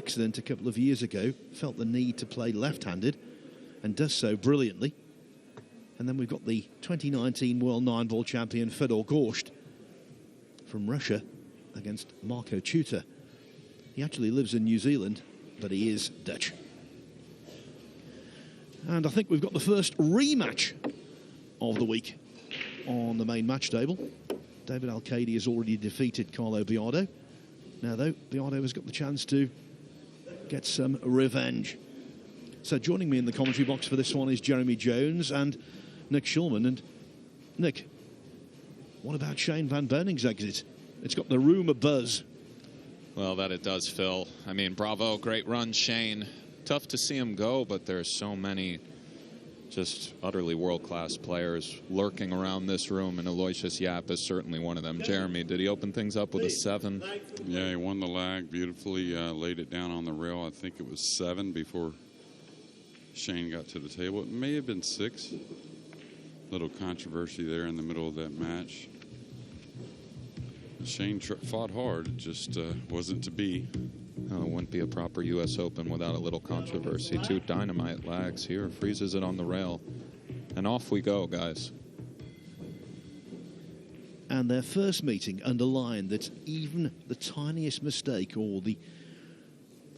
accident a couple of years ago, felt the need to play left-handed and does so brilliantly. And then we've got the 2019 World 9-ball champion Fedor Gorsht from Russia against Marco Tuta. He actually lives in New Zealand, but he is Dutch. And I think we've got the first rematch of the week on the main match table. David Alcaide has already defeated Carlo Biado. Now, though, Biado has got the chance to get some revenge. So joining me in the commentary box for this one is Jeremy Jones and Nick Schulman. And Nick, what about Shane Van Berning's exit? It's got the rumour buzz. Well, that it does, Phil. I mean, bravo, great run, Shane. Tough to see him go, but there's so many just utterly world-class players lurking around this room, and Aloysius Yap is certainly one of them. Jeremy, did he open things up with a 7? Yeah, he won the lag beautifully, laid it down on the rail. I think it was 7 before Shane got to the table. It may have been 6. Little controversy there in the middle of that match. Shane fought hard, it just wasn't to be. Oh, it wouldn't be a proper U.S. Open without a little controversy. 2 dynamite lags here, freezes it on the rail, and off we go, guys. And their first meeting underlined that even the tiniest mistake or the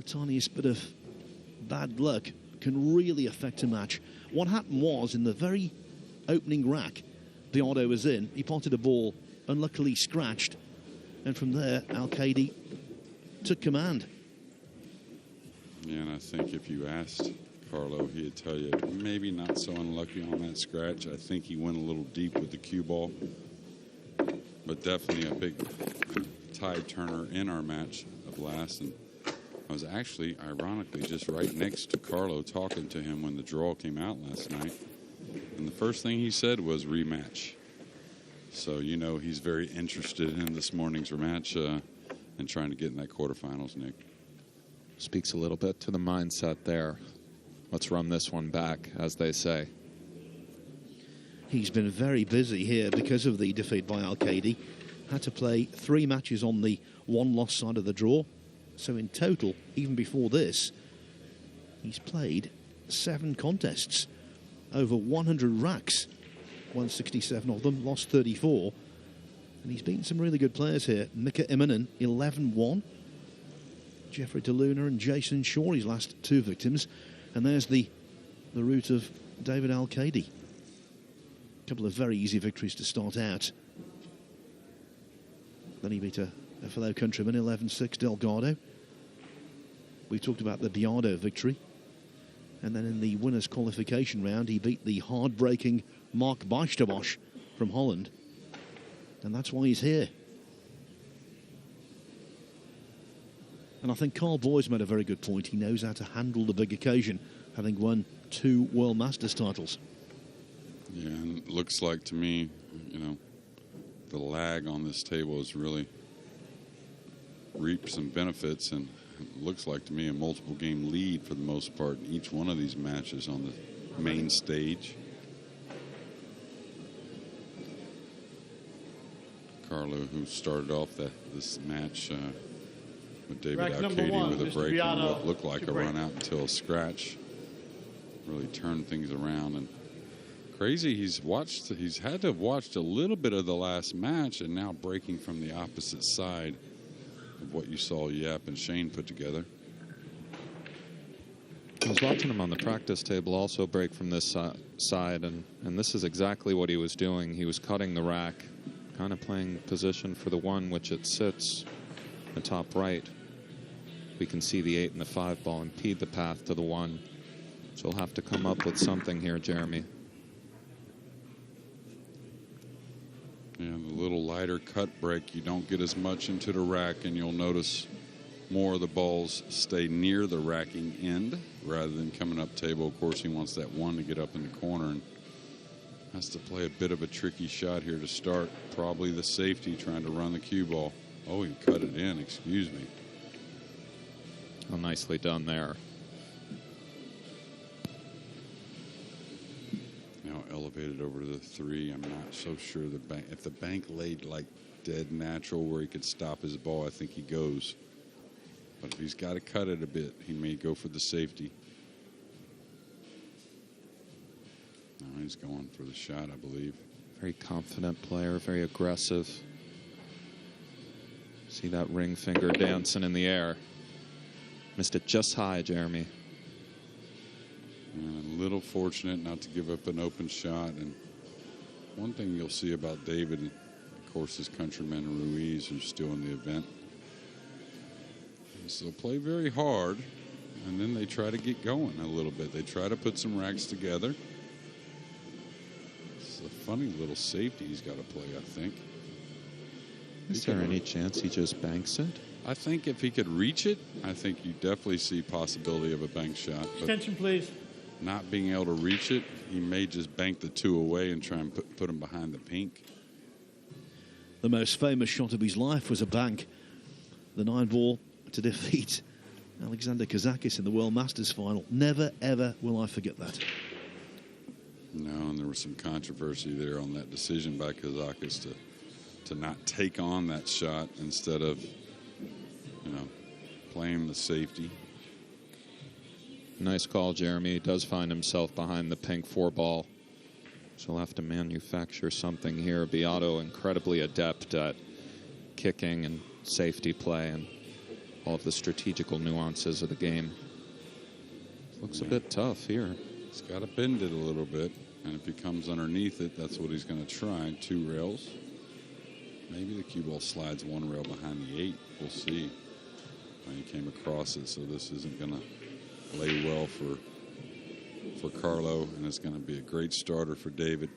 tiniest bit of bad luck can really affect a match. What happened was, in the very opening rack Biado was in, he potted a ball, unluckily scratched, and from there Alcaide took command. Yeah, and I think if you asked Carlo, he'd tell you maybe not so unlucky on that scratch. I think he went a little deep with the cue ball, but definitely a big tide turner in our match of last. And I was actually, ironically, just right next to Carlo talking to him when the draw came out last night. And the first thing he said was rematch. So, you know, he's very interested in this morning's rematch and trying to get in that quarterfinals, Nick. Speaks a little bit to the mindset there. Let's run this one back, as they say. He's been very busy here because of the defeat by Alcaide. Had to play 3 matches on the 1-loss side of the draw. So in total, even before this, he's played 7 contests, over 100 racks, won 67 of them, lost 34. And he's beaten some really good players here. Mika Immonen, 11-1. Jeffrey DeLuna and Jason Shaw, his last 2 victims. And there's the route of David Alcaide. A couple of very easy victories to start out. Then he beat a fellow countryman, 11-6, Delgado. We talked about the Biado victory. And then in the winners' qualification round, he beat the hard-breaking Mark Bijsterbosch from Holland. And that's why he's here. And I think Carl Boy's made a very good point. He knows how to handle the big occasion, having won 2 World Masters titles. Yeah, and it looks like to me, you know, the lag on this table has really reaped some benefits, and it looks like to me a multiple game lead for the most part in each one of these matches on the main stage. Carlo, who started off this match with David Alcaide with a break and what looked like a run out until a scratch, really turned things around. And crazy, he's had to have watched a little bit of the last match, and now breaking from the opposite side of what you saw Yap and Shane put together. I was watching him on the practice table also break from this side, and this is exactly what he was doing. He was cutting the rack, kind of playing position for the 1, which it sits in the top right. We can see the 8 and the 5 ball impede the path to the 1. So he'll have to come up with something here, Jeremy. Yeah, the little lighter cut break, you don't get as much into the rack, and you'll notice more of the balls stay near the racking end rather than coming up table. Of course, he wants that 1 to get up in the corner and has to play a bit of a tricky shot here to start. Probably the safety trying to run the cue ball. Oh, he cut it in, excuse me. Well, nicely done there. Now elevated over to the 3. I'm not so sure the bank. If the bank laid like dead natural where he could stop his ball, I think he goes. But But if he's got to cut it a bit, he may go for the safety. No, he's going for the shot, I believe. Very confident player, very aggressive. See that ring finger dancing in the air. Missed it just high, Jeremy. And a little fortunate not to give up an open shot. And one thing you'll see about David, of course, his countryman Ruiz, who's still in the event, is they'll play very hard, and then they try to get going a little bit. They try to put some racks together. It's a funny little safety he's got to play, I think. Is there any chance he just banks it? I think if he could reach it, I think you definitely see possibility of a bank shot. But attention, please. not being able to reach it, he may just bank the 2 away and try and put him behind the pink. The most famous shot of his life was a bank. The 9-ball to defeat Alexander Kazakis in the World Masters final. Never, ever will I forget that. No, and there was some controversy there on that decision by Kazakis to not take on that shot instead of, playing the safety. Nice call, Jeremy. He does find himself behind the pink 4-ball. So he'll have to manufacture something here. Biado incredibly adept at kicking and safety play and all of the strategical nuances of the game. Looks a bit tough here. He's got to bend it a little bit, and if he comes underneath it, that's what he's going to try. 2 rails. Maybe the cue ball slides 1 rail behind the 8. We'll see. He came across it, so this isn't going to lay well for Carlo, and it's going to be a great starter for David.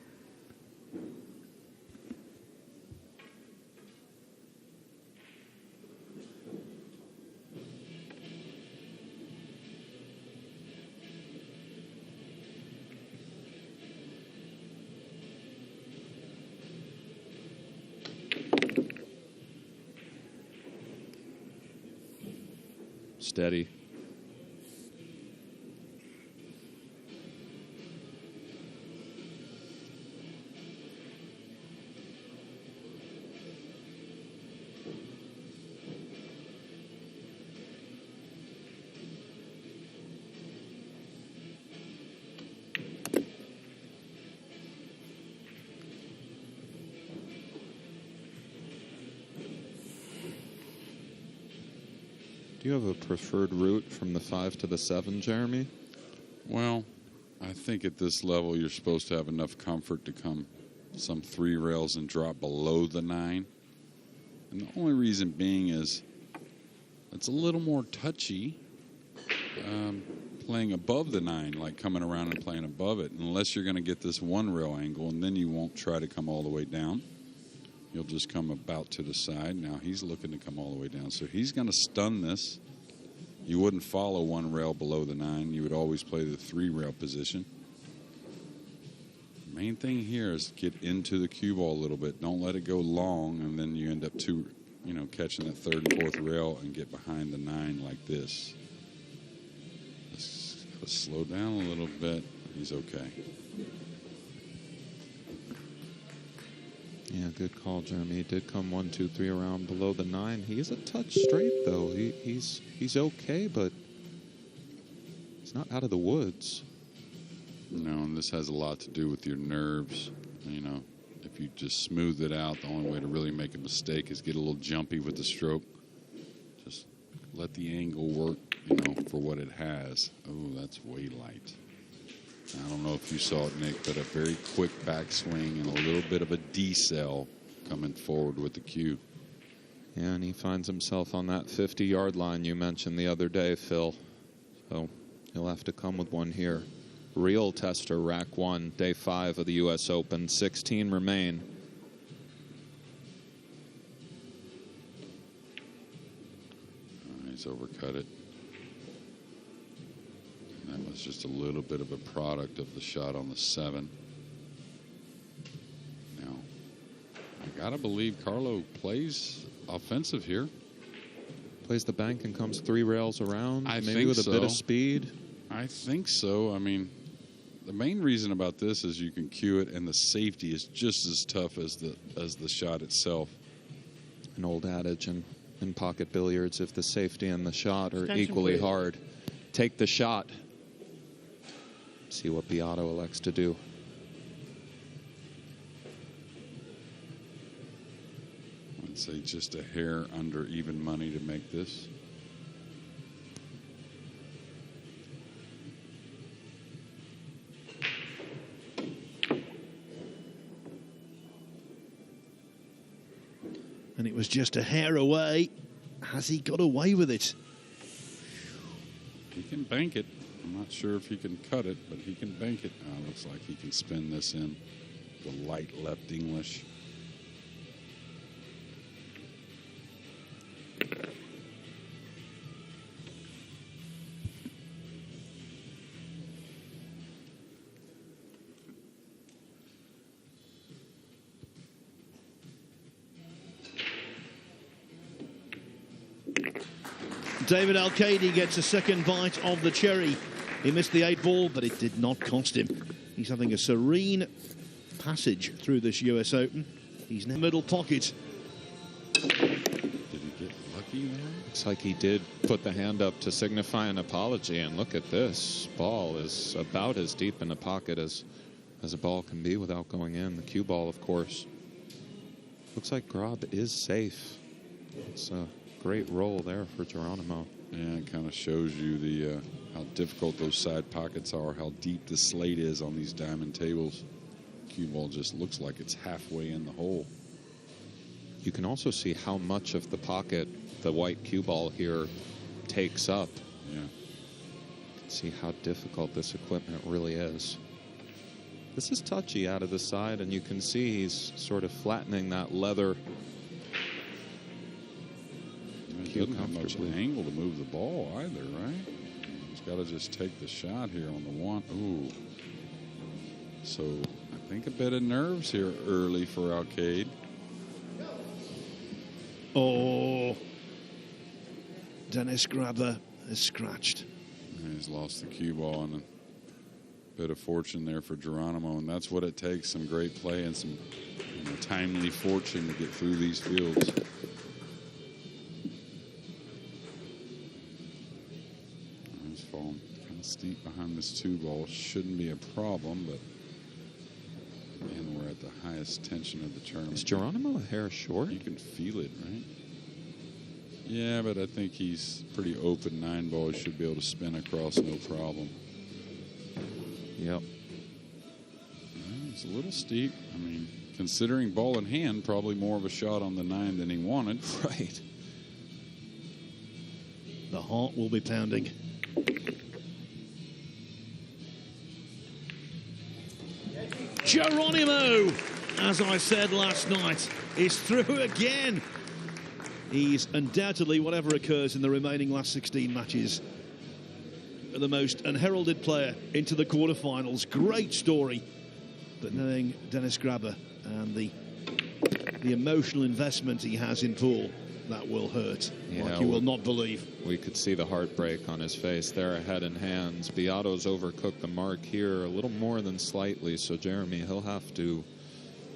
Steady. Do you have a preferred route from the 5 to the 7, Jeremy? Well, I think at this level you're supposed to have enough comfort to come some 3 rails and drop below the 9. And the only reason being is it's a little more touchy playing above the 9, like coming around and playing above it, unless you're going to get this 1 rail angle, and then you won't try to come all the way down. You'll just come about to the side. Now he's looking to come all the way down. So he's going to stun this. You wouldn't follow 1 rail below the 9. You would always play the 3 rail position. Main thing here is get into the cue ball a little bit. Don't let it go long, and then you end up catching that 3rd and 4th rail and get behind the 9 like this. Let's slow down a little bit. He's okay. Yeah, good call, Jeremy. He did come 1, 2, 3 around below the 9. He is a touch straight, though. He's okay, but he's not out of the woods. No, and this has a lot to do with your nerves. If you just smooth it out, the only way to really make a mistake is get a little jumpy with the stroke. Just let the angle work, for what it has. Oh, that's way light. I don't know if you saw it, Nick, but a very quick backswing and a little bit of a decel coming forward with the cue. Yeah, and he finds himself on that 50-yard line you mentioned the other day, Phil. So he'll have to come with one here. Real tester, rack 1, day 5 of the U.S. Open. 16 remain. He's overcut it. That was just a little bit of a product of the shot on the 7. Now, I got to believe Carlo plays offensive here. Plays the bank and comes 3 rails around, I maybe think with a so. bit of speed. I think so. I mean, the main reason about this is you can cue it, and the safety is just as tough as the shot itself. An old adage in in pocket billiards if the safety and the shot are equally hard. Take the shot. See what Biado elects to do. I'd say just a hair under even money to make this. And it was just a hair away. Has he got away with it? He can bank it. I'm not sure if he can cut it, but he can bank it. Looks like he can spin this in the light left English. David Alcaide gets a second bite of the cherry. He missed the 8-ball, but it did not cost him. He's having a serene passage through this US Open. He's in the middle pocket. Did he get lucky there? Looks like he did put the hand up to signify an apology, and look at this. Ball is about as deep in the pocket as a ball can be without going in. The cue ball, of course. Looks like Grab is safe. It's a great roll there for Geronimo. Yeah, it kind of shows you the how difficult those side pockets are, how deep the slate is on these diamond tables. Cue ball just looks like it's halfway in the hole. You can also see how much of the pocket the white cue ball here takes up. Yeah. You can see how difficult this equipment really is. This is touchy out of the side, and you can see he's sort of flattening that leather. He doesn't have much angle to move the ball either, right? He's got to just take the shot here on the one. Ooh. So I think a bit of nerves here early for Alcaide. Oh. Dennis Grabber is scratched. And he's lost the cue ball, and a bit of fortune there for Geronimo, and that's what it takes, some great play and some timely fortune to get through these fields. He's falling kind of steep behind this 2-ball. Shouldn't be a problem, but man, we're at the highest tension of the tournament. Is Geronimo a hair short? You can feel it, right? Yeah, but I think he's pretty open 9-ball. He should be able to spin across no problem. Yep. It's a little steep. I mean, considering ball in hand, probably more of a shot on the 9 than he wanted. Right. The heart will be pounding. Geronimo, as I said last night, is through again. He's undoubtedly, whatever occurs in the remaining last 16 matches, the most unheralded player into the quarterfinals. Great story. But knowing Dennis Grabber and the emotional investment he has in pool, that will hurt. Yeah, like you will not believe. We could see the heartbreak on his face there, ahead in hands. Biado's overcooked the mark here a little more than slightly, so Jeremy, he'll have to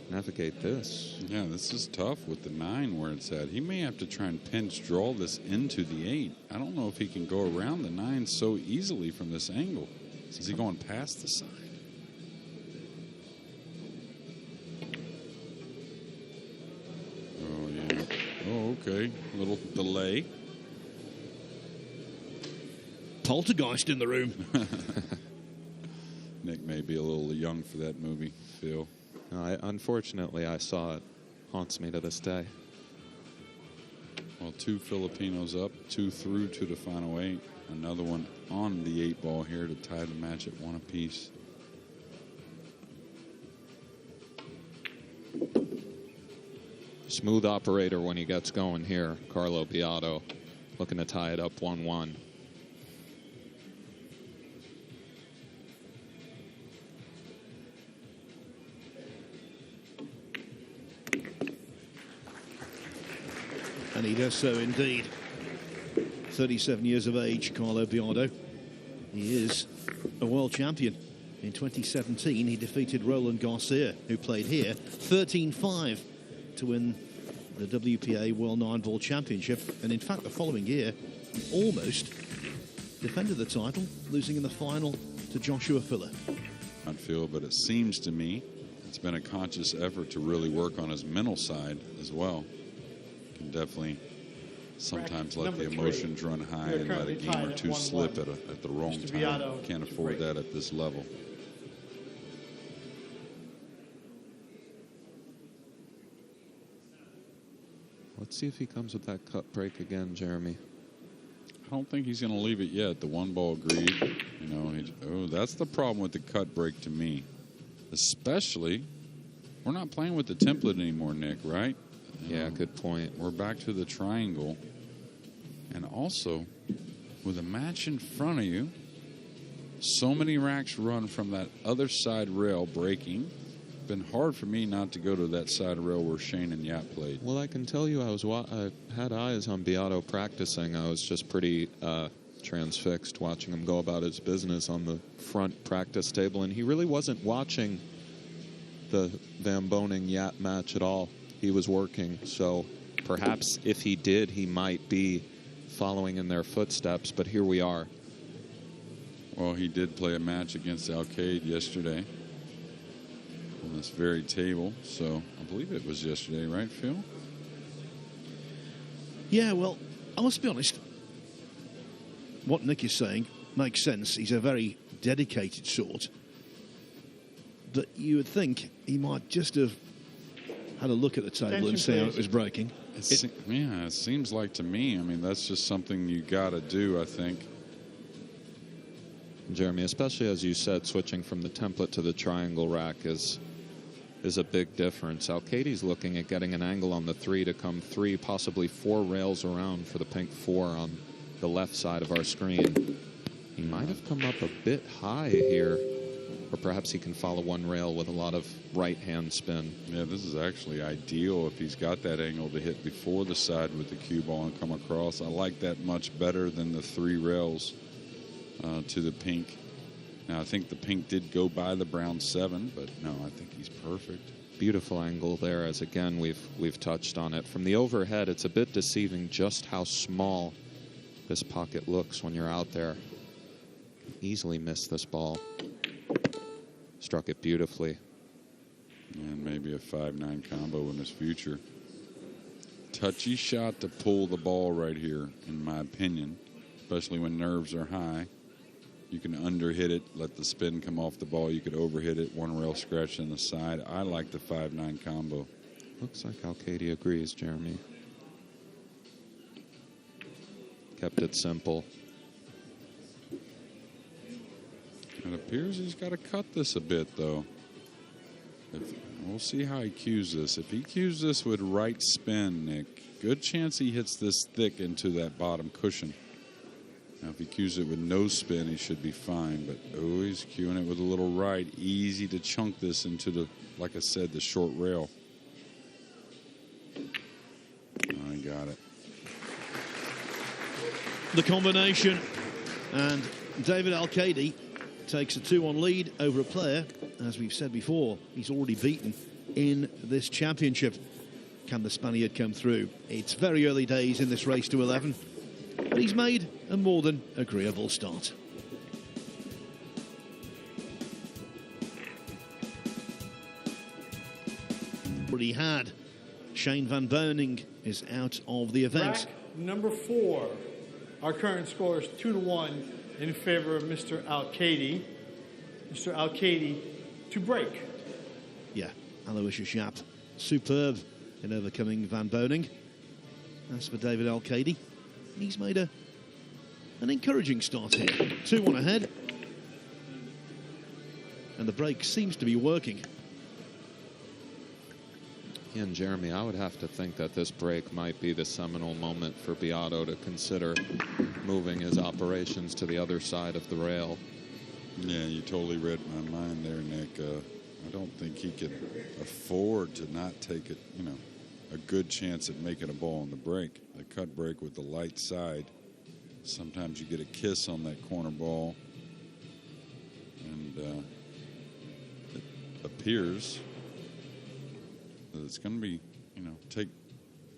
navigate this. Yeah, this is tough with the 9 where it's at. He may have to try and pinch draw this into the 8. I don't know if he can go around the 9 so easily from this angle. Is he going past the side? Oh, yeah. Oh, okay. A little delay. Poltergeist in the room. Nick may be a little young for that movie, Phil. Unfortunately, I saw it. Haunts me to this day. Well, 2 Filipinos up, 2 through to the final 8. Another one on the 8-ball here to tie the match at 1 apiece. Smooth operator when he gets going here. Carlo Biado looking to tie it up 1-1. And he does so indeed. 37 years of age, Carlo Biado. He is a world champion. In 2017, he defeated Roland Garcia, who played here, 13-5 to win the WPA World 9-Ball Championship, and in fact the following year almost defended the title, losing in the final to Joshua Filler. I feel, but it seems to me it's been a conscious effort to really work on his mental side as well. Can definitely sometimes let the emotions run high and let a game or two slip at the wrong time. Biado Can't afford that at this level. Let's see if he comes with that cut break again, Jeremy. I don't think he's going to leave it yet. The one ball agreed. You know, that's the problem with the cut break to me. Especially, we're not playing with the template anymore, Nick, right? Yeah, good point. We're back to the triangle. And also, with a match in front of you, so many racks run from that other side rail breaking. Been hard for me not to go to that side rail where Shane and Yap played. Well, I can tell you I had eyes on Biado practicing. I was just pretty transfixed watching him go about his business on the front practice table, and he really wasn't watching the Van Boning-Yap match at all. He was working, so perhaps if he did, he might be following in their footsteps, but here we are. Well, he did play a match against Alcaide yesterday on this very table, so I believe it was yesterday, right, Phil? Yeah, well, I must be honest. What Nick is saying makes sense. He's a very dedicated sort. But you would think he might just have had a look at the table and see how it was breaking. It seems like to me, I mean, that's just something you got to do, I think. Jeremy, especially as you said, switching from the template to the triangle rack is a big difference. Alcaide's looking at getting an angle on the 3 to come 3, possibly 4 rails around for the pink 4 on the left side of our screen. He might have come up a bit high here, or perhaps he can follow one rail with a lot of right-hand spin. Yeah, this is actually ideal if he's got that angle to hit before the side with the cue ball and come across. I like that much better than the 3 rails to the pink. Now, I think the pink did go by the brown 7, but no, I think he's perfect. Beautiful angle there, as again we've touched on it. From the overhead, it's a bit deceiving just how small this pocket looks when you're out there. Easily missed this ball. Struck it beautifully. And maybe a 5-9 combo in his future. Touchy shot to pull the ball right here, in my opinion, especially when nerves are high. You can underhit it, let the spin come off the ball. You could overhit it, one rail scratch in the side. I like the 5-9 combo. Looks like Alcaide agrees, Jeremy. Kept it simple. It appears he's got to cut this a bit, though. We'll see how he cues this. If he cues this with right spin, Nick, good chance he hits this thick into that bottom cushion. Now, if he cues it with no spin, he should be fine. But, oh, he's cueing it with a little right. Easy to chunk this into the, like I said, the short rail. I got it. The combination, and David Alcaide takes a 2-1 lead over a player. As we've said before, he's already beaten in this championship. Can the Spaniard come through? It's very early days in this race to 11, but he's made a more than agreeable start. Already had. Shane Van Boning is out of the event. Rack number 4. Our current score is 2-1 in favor of Mr. Alcaide. Mr. Alcaide to break. Yeah, Aloysius Yap, superb in overcoming Van Boning. As for David Alcaide, he's made an encouraging start here. 2-1 ahead. And the break seems to be working. And Jeremy, I would have to think that this break might be the seminal moment for Biado to consider moving his operations to the other side of the rail. Yeah, you totally read my mind there, Nick. I don't think he can afford to not take it, a good chance at making a ball on the break. The cut break with the light side. Sometimes you get a kiss on that corner ball. And it appears that it's going to be, take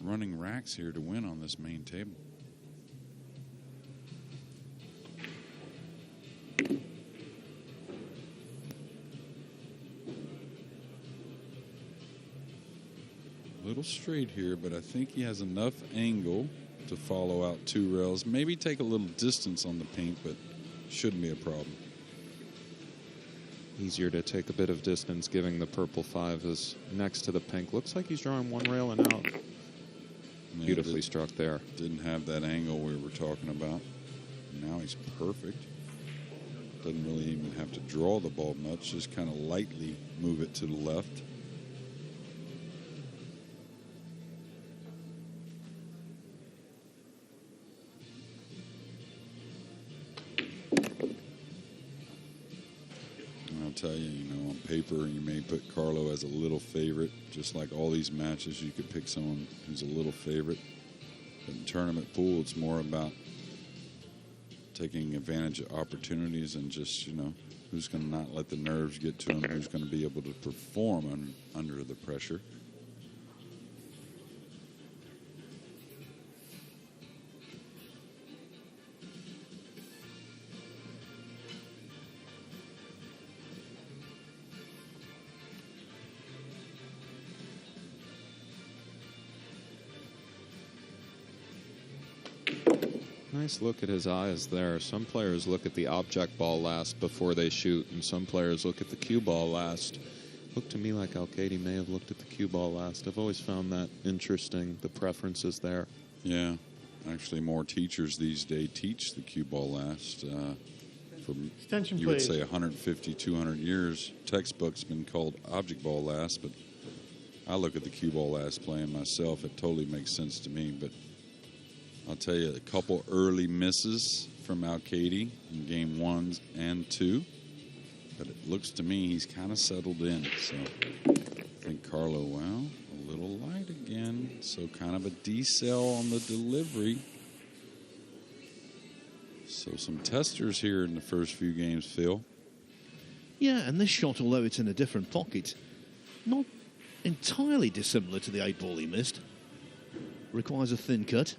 running racks here to win on this main table. A little straight here, but I think he has enough angle to follow out 2 rails. Maybe take a little distance on the paint, but shouldn't be a problem. Easier to take a bit of distance, giving the purple 5 is next to the pink. Looks like he's drawing 1 rail and out. Yeah, Beautifully struck there. Didn't have that angle we were talking about. Now he's perfect. Doesn't really even have to draw the ball much, just kind of lightly move it to the left. Tell you, on paper, you may put Carlo as a little favorite. Just like all these matches, you could pick someone who's a little favorite. But in tournament pool, it's more about taking advantage of opportunities and just, who's going to not let the nerves get to him, who's going to be able to perform under the pressure. Nice look at his eyes there. Some players look at the object ball last before they shoot, and some players look at the cue ball last. Looked to me like Alcaide may have looked at the cue ball last. I've always found that interesting, the preferences there. Yeah, actually more teachers these days teach the cue ball last. For, Extension, you please. would say 150, 200 years, textbook's been called object ball last, but I look at the cue ball last playing myself. It totally makes sense to me, but I'll tell you, a couple early misses from Alcaide in game 1 and 2. But it looks to me he's kind of settled in. So I think Carlo, well, a little light again. So kind of a decel on the delivery. So some testers here in the first few games, Phil. Yeah, and this shot, although it's in a different pocket, not entirely dissimilar to the 8-ball he missed. Requires a thin cut.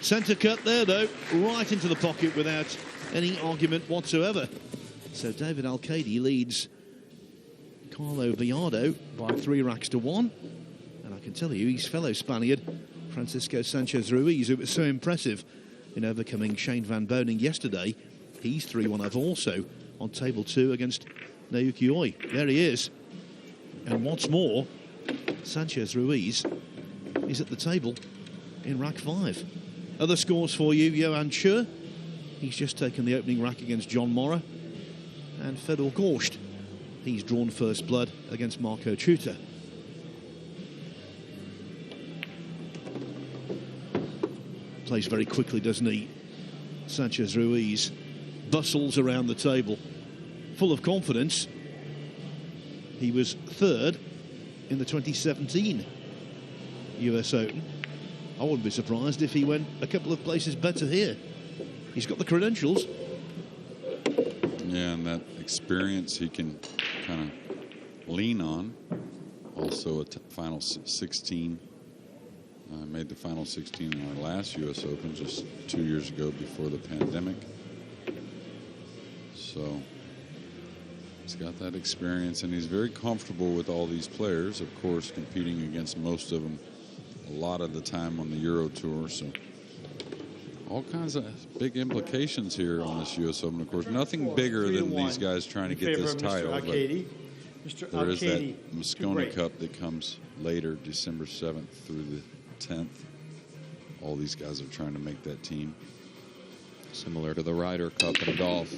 Centre cut there, though, right into the pocket without any argument whatsoever. So David Alcaide leads Carlo Biado by 3 racks to 1. And I can tell you, his fellow Spaniard, Francisco Sanchez Ruiz, who was so impressive in overcoming Shane Van Boning yesterday, he's 3-1 up also on table 2 against Naoki Oi. There he is. And what's more, Sanchez Ruiz is at the table in rack 5. Other scores for you, Johan Chur. He's just taken the opening rack against John Morra. And Fedor Gorst. He's drawn first blood against Marco Chuta. Plays very quickly, doesn't he? Sanchez Ruiz bustles around the table, full of confidence. He was 3rd in the 2017 US Open. I wouldn't be surprised if he went a couple of places better here. He's got the credentials. Yeah, and that experience he can kind of lean on. Also a final 16. Made the final 16 in our last U.S. Open just 2 years ago before the pandemic. So he's got that experience, and he's very comfortable with all these players, of course, competing against most of them a lot of the time on the Euro Tour. So all kinds of big implications here on this U.S. Open. Of course, nothing bigger than these guys trying to get this title. But there is that Mosconi Cup that comes later, December 7th through the 10th. All these guys are trying to make that team. Similar to the Ryder Cup in golf.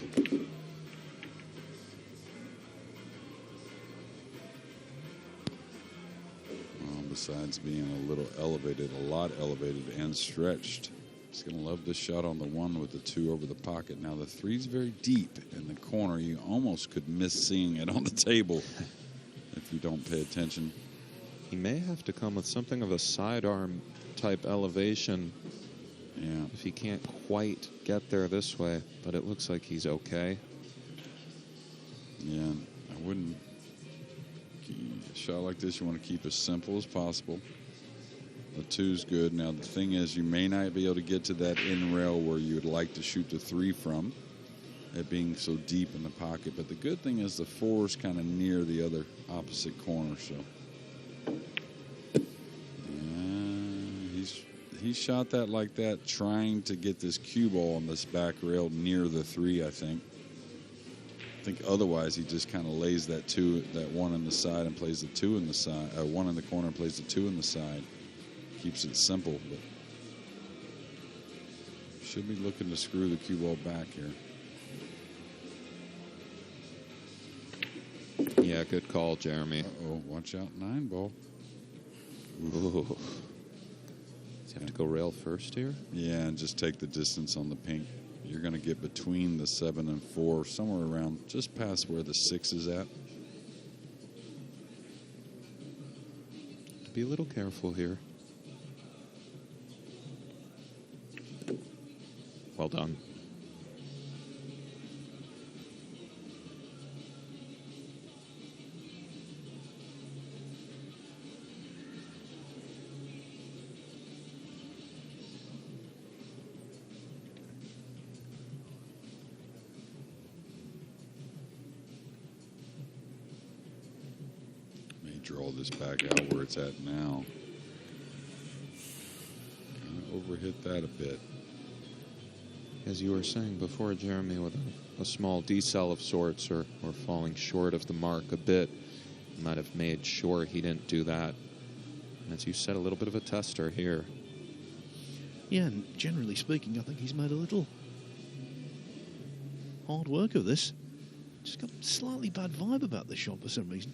Besides being a little elevated, a lot elevated and stretched. He's going to love this shot on the 1 with the 2 over the pocket. Now the 3's very deep in the corner. You almost could miss seeing it on the table if you don't pay attention. He may have to come with something of a sidearm type elevation Yeah. if he can't quite get there this way, but it looks like he's okay. Yeah, I wouldn't. A shot like this, you want to keep as simple as possible. The 2's good. Now, the thing is, you may not be able to get to that in rail where you would like to shoot the 3 from, it being so deep in the pocket. But the good thing is the 4's kind of near the other opposite corner. So, he shot that like that, trying to get this cue ball on this back rail near the 3, I think. I think otherwise he just kind of lays that 1 in the side and plays the 2 in the side, 1 in the corner and plays the 2 in the side. Keeps it simple, but should be looking to screw the cue ball back here. Yeah, good call, Jeremy. Uh-oh, watch out, 9 ball. Ooh. Does he have to go rail first here? Yeah, and just take the distance on the pink. You're going to get between the 7 and 4, somewhere around just past where the 6 is at. Be a little careful here. Well done. May draw this back out where it's at now. Kind of overhit that a bit. As you were saying before, Jeremy, with a small decel of sorts or falling short of the mark a bit, he might have made sure he didn't do that. And as you said, a little bit of a tester here. Yeah, and generally speaking, I think he's made a little hard work of this. Just got a slightly bad vibe about this shot for some reason.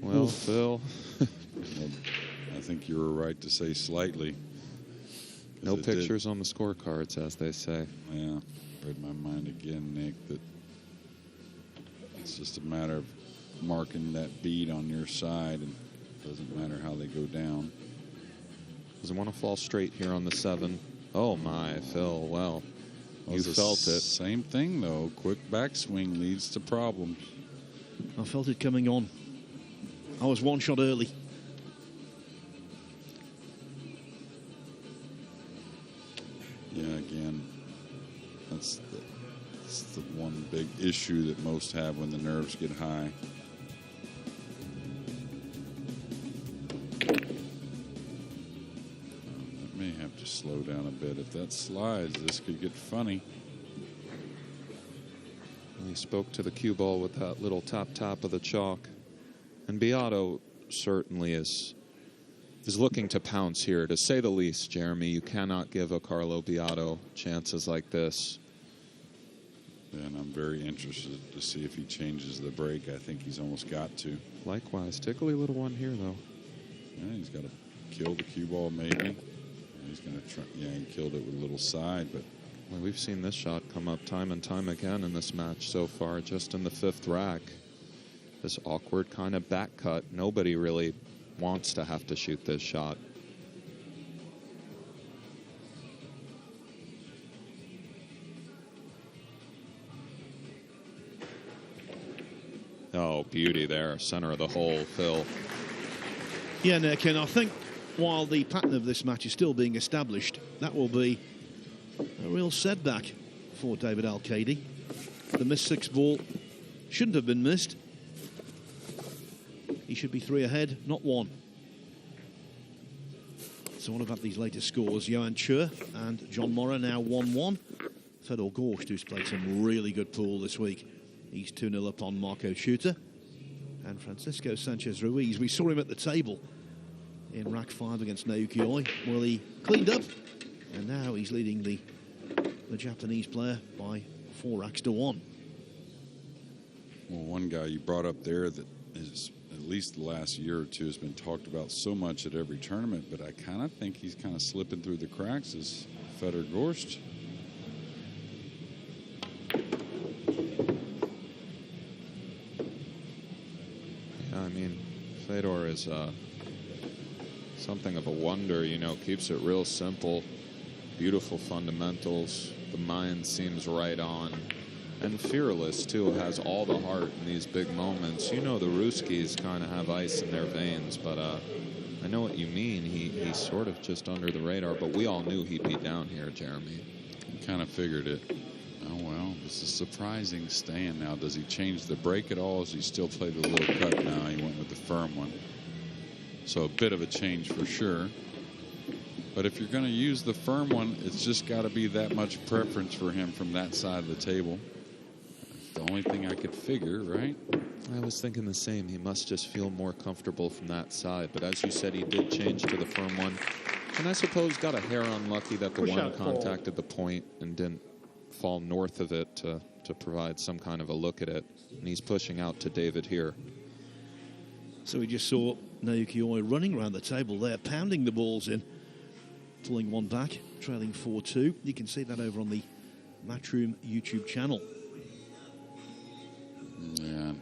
Well, Phil. Well, I think you were right to say slightly. No pictures on the scorecards, as they say. Yeah, read my mind again, Nick, that it's just a matter of marking that bead on your side, and it doesn't matter how they go down. Doesn't want to fall straight here on the 7. Oh, my, Phil. Well, you felt it. Same thing, though. Quick backswing leads to problems. I felt it coming on. I was 1 shot early. Yeah, again, that's the one big issue that most have when the nerves get high. That may have to slow down a bit. If that slides, this could get funny. He spoke to the cue ball with that little tap of the chalk. And Biado certainly is looking to pounce here, to say the least, Jeremy. You cannot give a Carlo Biado chances like this. And I'm very interested to see if he changes the break. I think he's almost got to. Likewise, tickly little one here, though. Yeah, he's got to kill the cue ball, maybe. He's going to try. Yeah, he killed it with a little side, but well, we've seen this shot come up time and time again in this match so far, just in the 5th rack. This awkward kind of back cut. Nobody really wants to have to shoot this shot. Oh, beauty there. Center of the hole, Phil. Yeah, Nick, and I think while the pattern of this match is still being established, that will be a real setback for David Alcaide. The missed 6 ball shouldn't have been missed. He should be 3 ahead, not 1. So what about these latest scores? Johan Chur and John Morra now 1-1. Fedor Gorst, who's played some really good pool this week. He's 2-0 up on Marco Shooter. And Francisco Sanchez Ruiz, we saw him at the table in rack 5 against Naoki Oi. Well, he cleaned up, and now he's leading the Japanese player by 4 racks to 1. well, one guy you brought up there that is, at least the last year or two, has been talked about so much at every tournament, but I kind of think he's kind of slipping through the cracks, is Fedor Gorst. Yeah, I mean, Fedor is something of a wonder, you know, keeps it real simple. Beautiful fundamentals. The mind seems right on. And fearless, too. Has all the heart in these big moments. You know the Ruskies kind of have ice in their veins, but I know what you mean. He's sort of just under the radar, but we all knew he'd be down here, Jeremy. Kind of figured it. Oh, well, this is surprising stand now. Does he change the break at all? Does he still play the little cut now? He went with the firm one. So a bit of a change for sure. But if you're going to use the firm one, it's just got to be that much preference for him from that side of the table. That's the only thing I could figure, right? I was thinking the same. He must just feel more comfortable from that side. But as you said, he did change to the firm one. And I suppose got a hair unlucky that the one contacted the point and didn't fall north of it to provide some kind of a look at it. And he's pushing out to David here. So we just saw Naoki Oi running around the table there, pounding the balls in, pulling one back, trailing 4-2. You can see that over on the Matchroom YouTube channel. Yeah.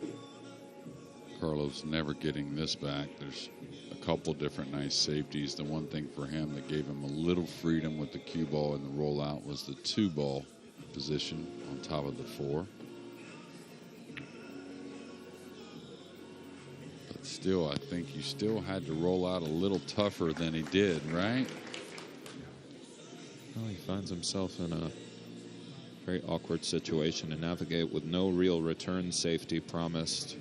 Carlos never getting this back. There's a couple different nice safeties. The one thing for him that gave him a little freedom with the cue ball and the rollout was the 2-ball position on top of the 4. But still, I think you still had to roll out a little tougher than he did, right? Well, he finds himself in a very awkward situation to navigate with no real return safety promised.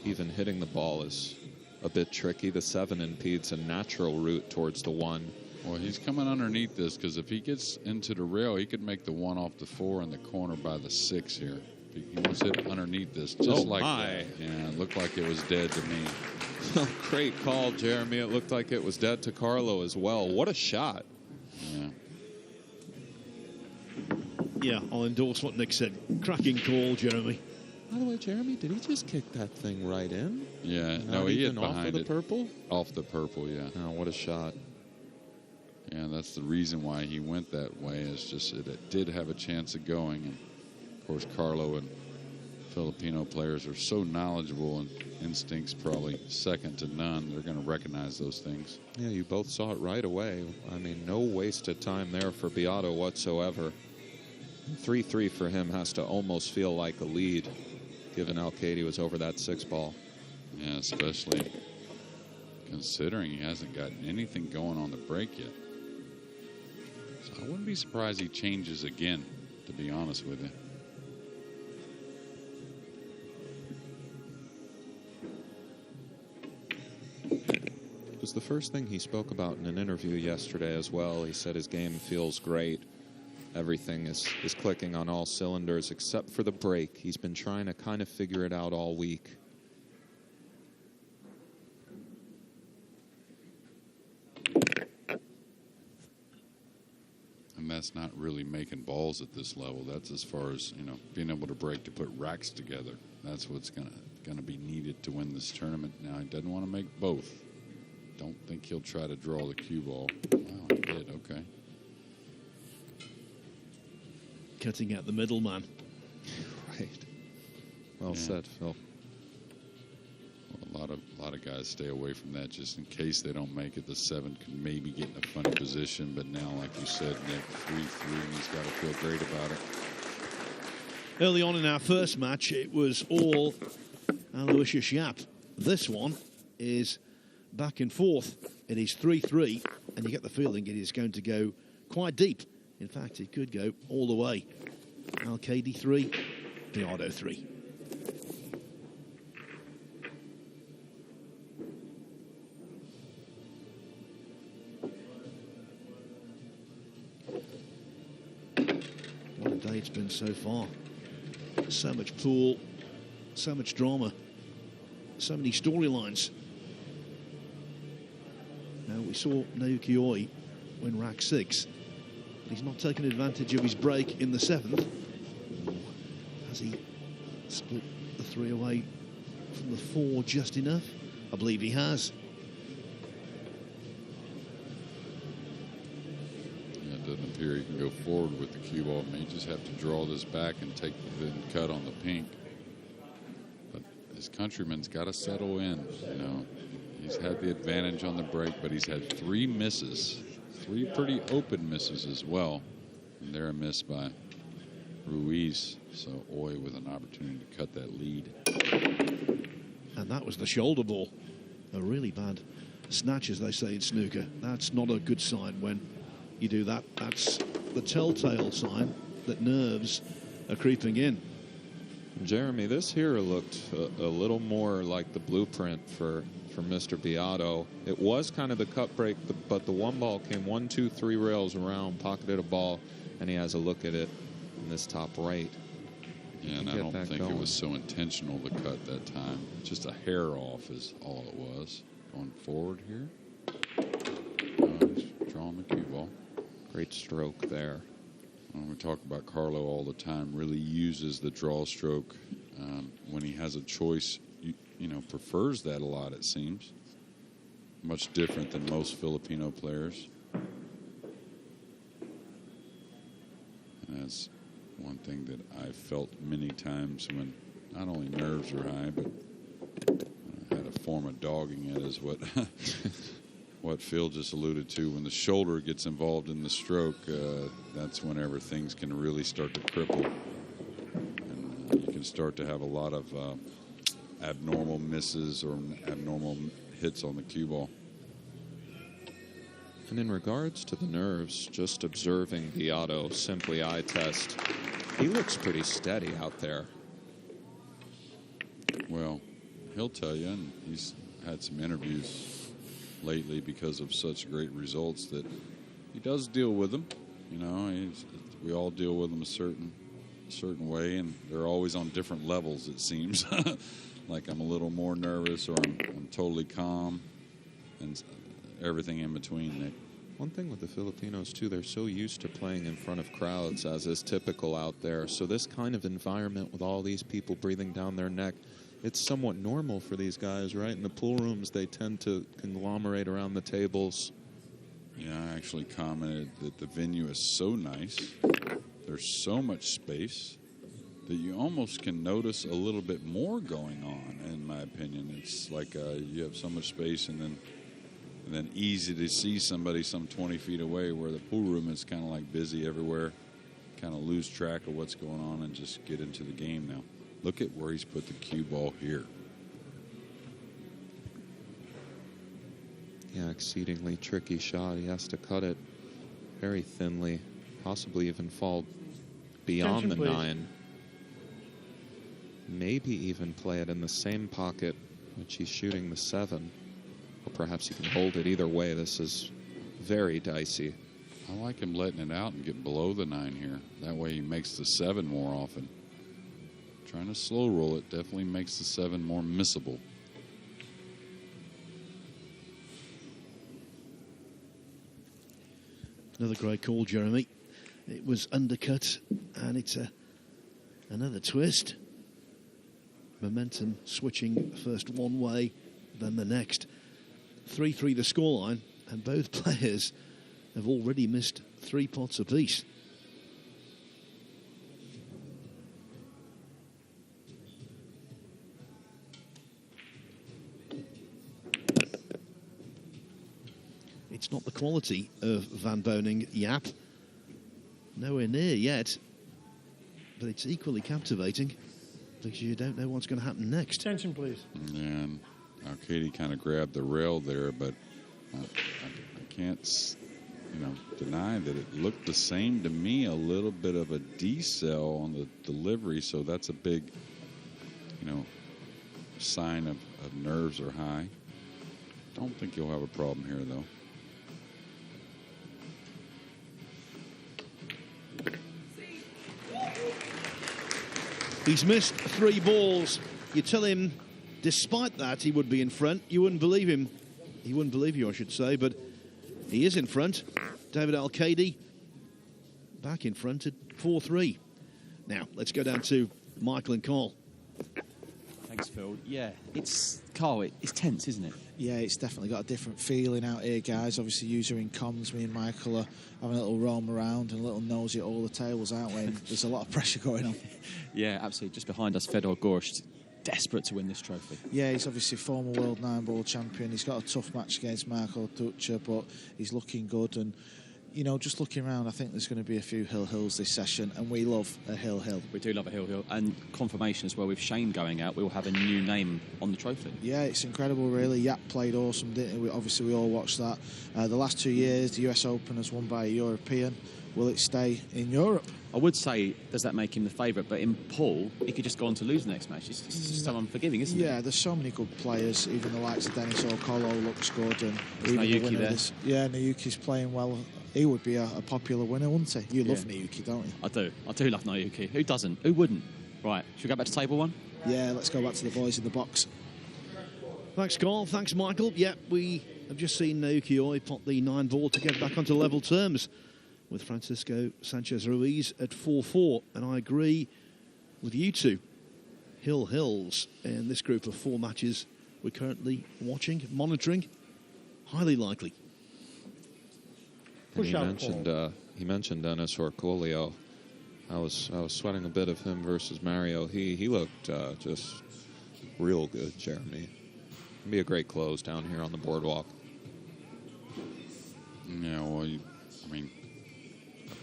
Even hitting the ball is a bit tricky. The 7 impedes a natural route towards the 1. Well, he's coming underneath this because if he gets into the rail, he could make the 1 off the 4 in the corner by the 6 here. He was hit underneath this just like that. Yeah, it looked like it was dead to me. Great call, Jeremy. It looked like it was dead to Carlo as well. What a shot. Yeah. Yeah, I'll endorse what Nick said. Cracking call, Jeremy. By the way, Jeremy, did he just kick that thing right in? Yeah, no, he hit behind off of the purple? Off the purple, yeah. Oh, what a shot. Yeah, that's the reason why he went that way. It's just it did have a chance of going. And, of course, Carlo and Filipino players are so knowledgeable, and instincts probably second to none. They're going to recognize those things. Yeah, you both saw it right away. I mean, no wasted time there for Biado whatsoever. 3-3 for him has to almost feel like a lead, given Alcaide was over that 6-ball. Yeah, especially considering he hasn't gotten anything going on the break yet. So I wouldn't be surprised he changes again, to be honest with you. It was the first thing he spoke about in an interview yesterday as well. He said his game feels great. Everything is clicking on all cylinders except for the break. He's been trying to kind of figure it out all week. And that's not really making balls at this level. That's as far as, you know, being able to break to put racks together. That's what's gonna be needed to win this tournament. Now, he doesn't want to make both. Don't think he'll try to draw the cue ball. Wow, he did, okay. Cutting out the middleman. Right. Well said, Phil. Well, a lot of guys stay away from that just in case they don't make it. The 7 can maybe get in a funny position, but now, like you said, Nick, 3-3, and he's got to feel great about it. Early on in our first match, it was all Aloysius Yap. This one is back and forth. It is 3-3, and you get the feeling it is going to go quite deep. In fact, it could go all the way. Alcaide 3, Biado 3. What a day it's been so far. So much pool, so much drama, so many storylines. Now, we saw Naoki Oi win rack 6. He's not taken advantage of his break in the 7th. Has he split the 3 away from the 4 just enough? I believe he has. Yeah, it doesn't appear he can go forward with the cue ball. May just have to draw this back and take the thin cut on the pink. But his countryman's got to settle in, you know. He's had the advantage on the break, but he's had 3 misses. 3 pretty open misses as well. And they're a miss by Ruiz. So Oy with an opportunity to cut that lead. And that was the shoulder ball. A really bad snatch, as they say in snooker. That's not a good sign when you do that. That's the telltale sign that nerves are creeping in. Jeremy, this here looked a little more like the blueprint for Mr. Biado. It was kind of the cut break, but the one ball came 1, 2, 3 rails around, pocketed a ball, and he has a look at it in this top right. Yeah, and I don't think it was so intentional, the cut that time. Just a hair off is all it was. Going forward here. He's drawing the cue ball. Great stroke there. We talk about Carlo all the time, really uses the draw stroke when he has a choice, you know, prefers that a lot, it seems. Much different than most Filipino players. And that's one thing that I've felt many times when not only nerves are high, but I had a form of dogging it, is what what Phil just alluded to. When the shoulder gets involved in the stroke, that's whenever things can really start to cripple. And you can start to have a lot of abnormal misses or abnormal hits on the cue ball. And in regards to the nerves, just observing Biado, simply eye test, he looks pretty steady out there. Well, he'll tell you, and he's had some interviews lately because of such great results, that he does deal with them. You know, we all deal with them a certain way, and they're always on different levels, it seems. Like I'm a little more nervous, or I'm totally calm, and everything in between, Nick. One thing with the Filipinos, too, they're so used to playing in front of crowds, as is typical out there. So this kind of environment with all these people breathing down their neck, it's somewhat normal for these guys, right? In the pool rooms, they tend to conglomerate around the tables. Yeah, I actually commented that the venue is so nice. There's so much space that you almost can notice a little bit more going on, in my opinion. It's like you have so much space, and then easy to see somebody some 20 feet away, where the pool room is kind of like busy everywhere. Kind of lose track of what's going on and just get into the game now. Look at where he's put the cue ball here. Yeah, exceedingly tricky shot. He has to cut it very thinly, possibly even fall beyond the 9. Maybe even play it in the same pocket which he's shooting the 7. Or perhaps he can hold it. Either way, this is very dicey. I like him letting it out and get below the 9 here. That way he makes the 7 more often. Trying to slow roll it definitely makes the 7 more missable. Another great call, Jeremy. It was undercut, and it's another twist. Momentum switching first one way, then the next. 3-3 the scoreline, and both players have already missed 3 pots apiece. It's not the quality of Van Boning Yap. Nowhere near yet. But it's equally captivating because you don't know what's going to happen next. Attention, please. And Alcaide kind of grabbed the rail there, but I can't, deny that it looked the same to me. A little bit of a decel on the delivery, so that's a big, sign of nerves are high. Don't think you'll have a problem here, though. He's missed 3 balls. You tell him, despite that, he would be in front. You wouldn't believe him. He wouldn't believe you, I should say, but he is in front. David Alcaide back in front at 4-3. Now, let's go down to Michael and Carl. Thanks, Phil. Yeah, it's tense, isn't it? Yeah, it's definitely got a different feeling out here, guys. Obviously, user in comms, me and Michael are having a little roam around and a little nosy at all the tables, aren't we? And there's a lot of pressure going on. Yeah, absolutely. Just behind us, Fedor Gorst. desperate to win this trophy. Yeah, he's obviously former world 9-ball champion. He's got a tough match against Marco Tuccia, but he's looking good. And, you know, just looking around, I think there's going to be a few hills this session, and we love a hill. We do love a hill. And confirmation as well, with Shane going out, we'll have a new name on the trophy. Yeah, it's incredible, really. Yap played awesome, didn't he? Obviously, we all watched that. The last 2 years, the US Open has won by a European. Will it stay in Europe? I would say, does that make him the favourite? But in Paul, he could just go on to lose the next match. It's just so unforgiving, isn't it? Yeah, there's so many good players. Even the likes of Dennis Okolo looks good. And there's even Naoki there. Yeah, Naoki's playing well. He would be a popular winner, wouldn't he? You love Naoki, don't you? I do love Naoki. Who doesn't? Who wouldn't? Right, should we go back to table one? Yeah, let's go back to the boys in the box. Thanks, Carl. Thanks, Michael. Yep, we have just seen Naoki Oi pop the 9-ball to get back onto level terms with Francisco Sanchez-Ruiz at 4-4. And I agree with you two. Hills in this group of 4 matches we're currently watching, monitoring. Highly likely. And he mentioned Dennis Orcolio. I was sweating a bit of him versus Mario. He looked just real good, Jeremy. It'd be a great close down here on the boardwalk. Yeah, well, a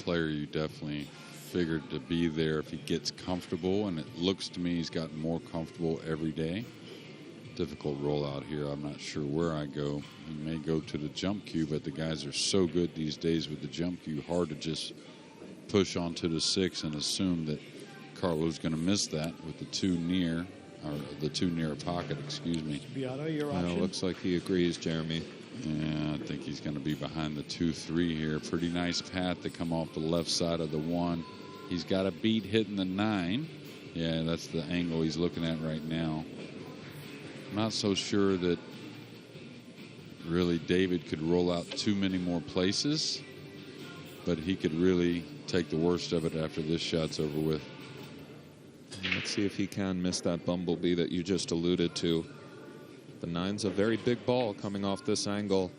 player you definitely figured to be there if he gets comfortable, and it looks to me he's gotten more comfortable every day. Difficult rollout here. I'm not sure where I go. He may go to the jump cue, but the guys are so good these days with the jump cue. Hard to just push onto the 6 and assume that Carlo's going to miss that with the 2 near, or the 2 near pocket, excuse me. Biado, your option. It looks like he agrees, Jeremy. Yeah, I think he's going to be behind the 2-3 here. Pretty nice path to come off the left side of the 1. He's got a beat hitting the 9. Yeah, that's the angle he's looking at right now. I'm not so sure that really David could roll out too many more places, but he could really take the worst of it after this shot's over with. Let's see if he can miss that bumblebee that you just alluded to. The 9's a very big ball coming off this angle.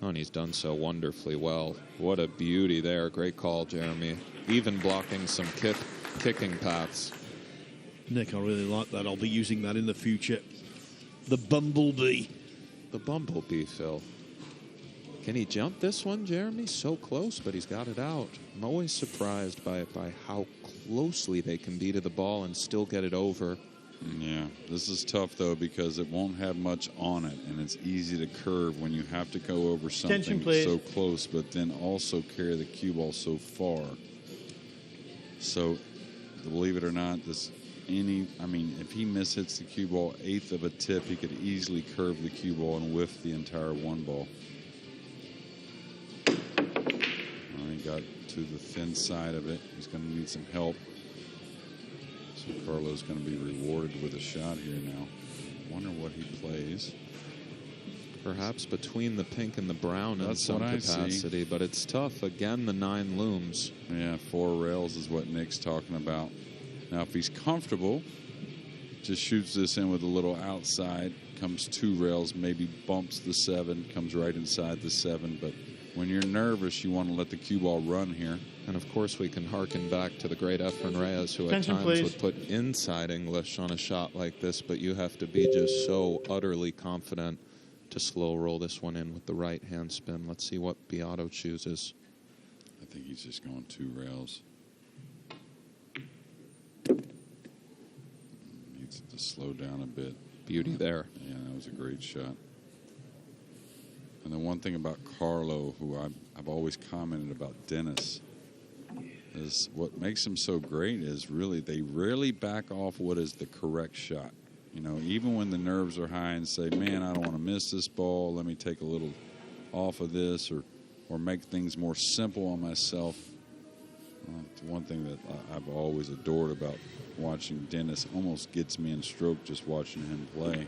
Oh, and he's done so wonderfully well. What a beauty there. Great call, Jeremy. Even blocking some kicking paths. Nick, I really like that. I'll be using that in the future. The bumblebee. The bumblebee, Phil. Can he jump this one, Jeremy? So close, but he's got it out. I'm always surprised by how closely they can be to the ball and still get it over. Yeah, this is tough, though, because it won't have much on it, and it's easy to curve when you have to go over something so close, but then also carry the cue ball so far. So, believe it or not, if he mishits the cue ball 1/8 of a tip, he could easily curve the cue ball and whiff the entire 1 ball. He got to the thin side of it. He's going to need some help. So Carlo's going to be rewarded with a shot here now. Wonder what he plays. Perhaps between the pink and the brown in That's some what I capacity, but it's tough. Again, the 9 looms. Yeah, 4 rails is what Nick's talking about. Now, if he's comfortable, just shoots this in with a little outside, comes 2 rails, maybe bumps the 7, comes right inside the 7. But when you're nervous, you want to let the cue ball run here. And, of course, we can harken back to the great Efren Reyes, who at times would put inside English on a shot like this, but you have to be just so utterly confident to slow roll this one in with the right hand spin. Let's see what Biado chooses. I think he's just going 2 rails. Needs to slow down a bit. Beauty there. Yeah, that was a great shot. And the one thing about Carlo, who I've always commented about Dennis, is what makes him so great is really they rarely back off what is the correct shot. You know, even when the nerves are high and say, man, I don't want to miss this ball, let me take a little off of this or make things more simple on myself. It's one thing that I've always adored about watching Dennis. Almost gets me in stroke just watching him play.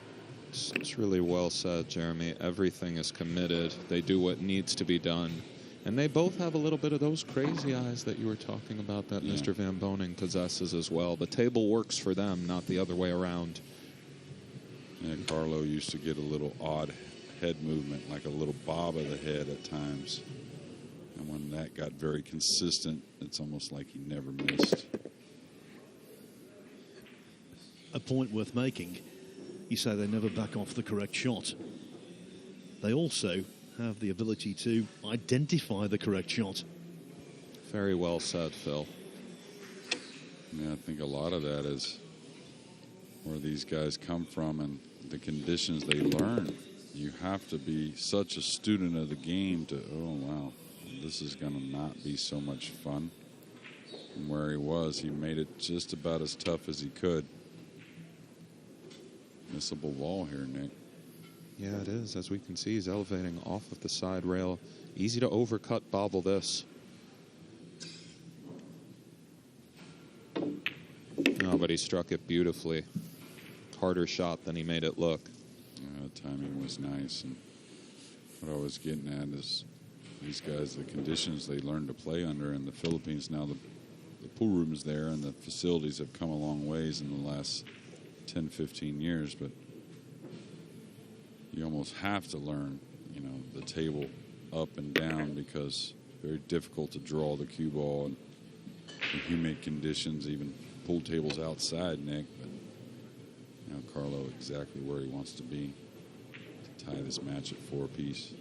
It's really well said, Jeremy. Everything is committed. They do what needs to be done. And they both have a little bit of those crazy eyes that you were talking about that Mr. Van Boning possesses as well. The table works for them, not the other way around. Yeah, Carlo used to get a little odd head movement, like a little bob of the head at times. And when that got very consistent, it's almost like he never missed. a point worth making. You say they never back off the correct shot. They also have the ability to identify the correct shot. Very well said, Phil. Yeah, I think a lot of that is where these guys come from and the conditions they learn. You have to be such a student of the game to, oh, wow, this is going to not be so much fun. From where he was, he made it just about as tough as he could. Missable ball here, Nick. Yeah, it is. As we can see, he's elevating off of the side rail. Easy to overcut bobble this. Oh, but he struck it beautifully. Harder shot than he made it look. The timing was nice. And what I was getting at is these guys, the conditions they learn to play under in the Philippines. Now the pool rooms there and the facilities have come a long ways in the last 10, 15 years, but you almost have to learn, you know, the table up and down because very difficult to draw the cue ball and in humid conditions, even pool tables outside, Nick. But now Carlo exactly where he wants to be to tie this match at 4-piece.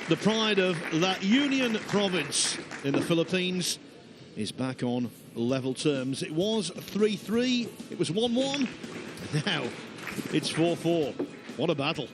The pride of La Union province in the Philippines is back on level terms. It was 3-3, it was 1-1, now it's 4-4. What a battle.